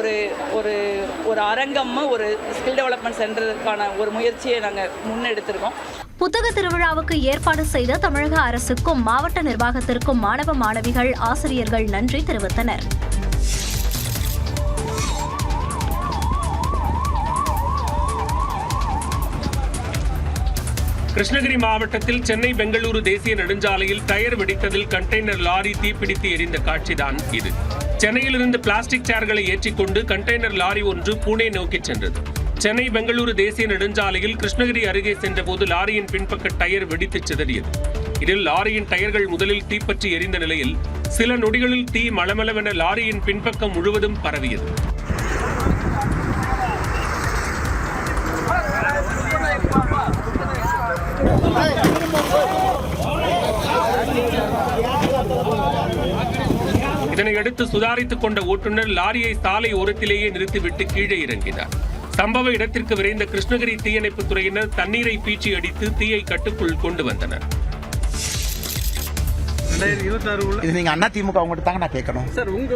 Speaker 3: ஒரு அரங்கம், ஒரு ஸ்கில் டெவலப்மெண்ட் சென்டருக்கான ஒரு முயற்சியை நாங்கள் முன்னெடுத்திருக்கோம்.
Speaker 2: புத்தக திருவிழாவுக்கு ஏற்பாடு செய்த தமிழக அரசுக்கும் மாவட்ட நிர்வாகத்திற்கும் மாணவ மாணவிகள், ஆசிரியர்கள் நன்றி தெரிவித்தனர்.
Speaker 6: கிருஷ்ணகிரி மாவட்டத்தில் சென்னை பெங்களூரு தேசிய நெடுஞ்சாலையில் டயர் வெடித்ததில் கண்டெய்னர் லாரி தீப்பிடித்து எரிந்த காட்சிதான் இது. சென்னையிலிருந்து பிளாஸ்டிக் சேர்களை ஏற்றிக்கொண்டு கண்டெய்னர் லாரி ஒன்று புனே நோக்கி சென்றது. சென்னை பெங்களூரு தேசிய நெடுஞ்சாலையில் கிருஷ்ணகிரி அருகே சென்றபோது லாரியின் பின்பக்க டயர் வெடித்து சிதறியது. இதில் லாரியின் டயர்கள் முதலில் தீப்பற்றி எரிந்த நிலையில் சில நொடிகளில் தீ மளமளவென லாரியின் பின்பக்கம் முழுவதும் பரவியது. இதனையடுத்து சுதாரித்துக் கொண்ட ஓட்டுநர் லாரியை சாலை ஓரத்திலேயே நிறுத்திவிட்டு கீழே இறங்கினார். சம்பவ இடத்திற்கு விரைந்த கிருஷ்ணகிரி தீயணைப்புத் துறையினர் தண்ணீரை பீச்சி அடித்து தீயை கட்டுக்குள் கொண்டு வந்தனர்.
Speaker 22: இது நீங்க அண்ணா திமுக அவங்ககிட்ட தாங்க நான் கேட்கணும்.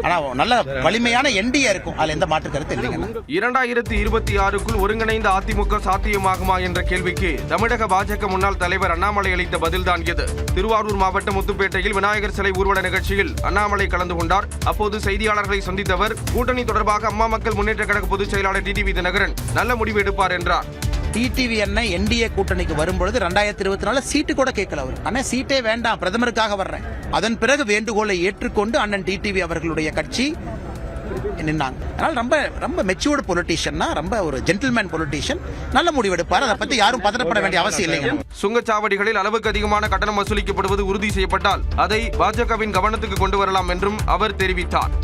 Speaker 22: ஆனா நல்ல வலிமையான என்டிஏ இருக்கும், அதுல எந்த மாற்று கருத்து இல்லைங்க.
Speaker 1: 2026க்குள் ஒருங்கிணைந்த அதிமுக சாத்தியமாகுமா என்ற கேள்விக்கு தமிழக பாஜக முன்னாள் தலைவர் அண்ணாமலை அளித்த பதில்தான் இது. திருவாரூர் மாவட்டம் முத்துப்பேட்டையில் விநாயகர் சிலை ஊர்வல நிகழ்ச்சியில் அண்ணாமலை கலந்து கொண்டார். அப்போது செய்தியாளர்களை சந்தித்த அவர் கூட்டணி தொடர்பாக அம்மா மக்கள் முன்னேற்ற கழக பொதுச் செயலாளர் டிடிவி தினகரன் நல்ல முடிவு எடுப்பார் என்றார்.
Speaker 22: டிடிவி அண்ணன் என்டிஏ கூட்டணிக்கு வரும்பொழுது 2024 சீட்டு கூட கேட்கல. அவர் அண்ணன் சீட்டே வேண்டாம், பிரதமருக்காக வர்றேன். அதன் பிறகு வேண்டுகோளை ஏற்றுக்கொண்டு அண்ணன் டிடிவி அவர்களுடைய கட்சி நின்னாங்க. அதனால ரொம்ப ரொம்ப மெச்சூர்டு பொலிட்டீஷியன், ரொம்ப ஒரு ஜென்டில்மேன் பொலிட்டீஷியன், நல்ல முடிவெடுப்பார். அதை பத்தி யாரும் பதறப்பட வேண்டிய அவசியம் இல்லைங்க.
Speaker 1: சுங்கச்சாவடிகளில் அளவுக்கு அதிகமான கட்டணம் வசூலிக்கப்படுவது உறுதி செய்யப்பட்டால் அதை பாஜகவின் கவனத்துக்கு கொண்டு வரலாம் என்றும் அவர் தெரிவித்தார்.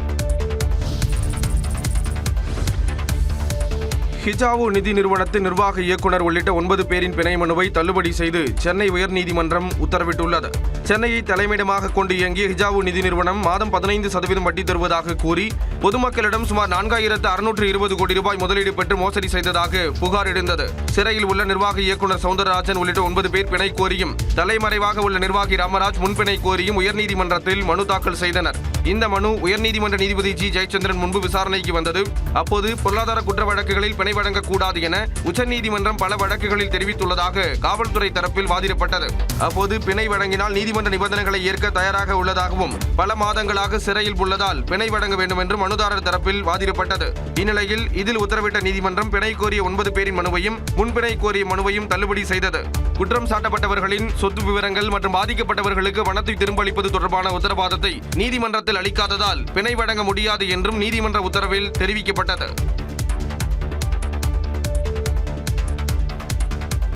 Speaker 1: ஹிஜாவு நிதி நிறுவனத்தின் நிர்வாக இயக்குநர் உள்ளிட்ட 9 பேரின் பிணை மனுவை தள்ளுபடி செய்து சென்னை உயர்நீதிமன்றம் உத்தரவிட்டுள்ளது. சென்னையை தலைமையிடமாக கொண்டு இயங்கிய ஹிஜாவு நிதி நிறுவனம் மாதம் 15% வட்டி தருவதாக கூறி பொதுமக்களிடம் சுமார் 4620 கோடி ரூபாய் முதலீடு பெற்று மோசடி செய்ததாக புகார் எழுந்தது. சிறையில் உள்ள நிர்வாக இயக்குநர் சவுந்தரராஜன் உள்ளிட்ட 9 பேர் பிணை கோரியும் தலைமறைவாக உள்ள நிர்வாகி ராமராஜ் முன்பிணை கோரியும் உயர்நீதிமன்றத்தில் மனு தாக்கல் செய்தனர். இந்த மனு உயர்நீதிமன்ற நீதிபதி ஜி ஜெயச்சந்திரன் முன்பு விசாரணைக்கு வந்தது. அப்போது பொருளாதார குற்ற வழக்குகளில் பிணை வழங்கக்கூடாது என உச்சநீதிமன்றம் பல வழக்குகளில் தெரிவித்துள்ளதாக காவல்துறை தரப்பில் வாதிடப்பட்டது. அப்போது பிணை வழங்கினால் நீதிமன்ற நிபந்தனைகளை ஏற்க தயாராக உள்ளதாகவும் பல மாதங்களாக சிறையில் உள்ளதால் பிணை வழங்க வேண்டும் என்று மனுதாரர் தரப்பில் வாதிடப்பட்டது. இந்நிலையில் இதில் உத்தரவிட்ட நீதிமன்றம் பிணை கோரிய 9 பேரின் மனுவையும் முன்பிணை கோரிய மனுவையும் தள்ளுபடி செய்தது. குற்றம் சாட்டப்பட்டவர்களின் சொத்து விவரங்கள் மற்றும் பாதிக்கப்பட்டவர்களுக்கு பணத்தை திரும்பளிப்பது தொடர்பான உத்தரவாதத்தை நீதிமன்றத்தில் அளிக்காததால் பிணை வழங்க முடியாது என்றும் நீதிமன்ற உத்தரவில் தெரிவிக்கப்பட்டது.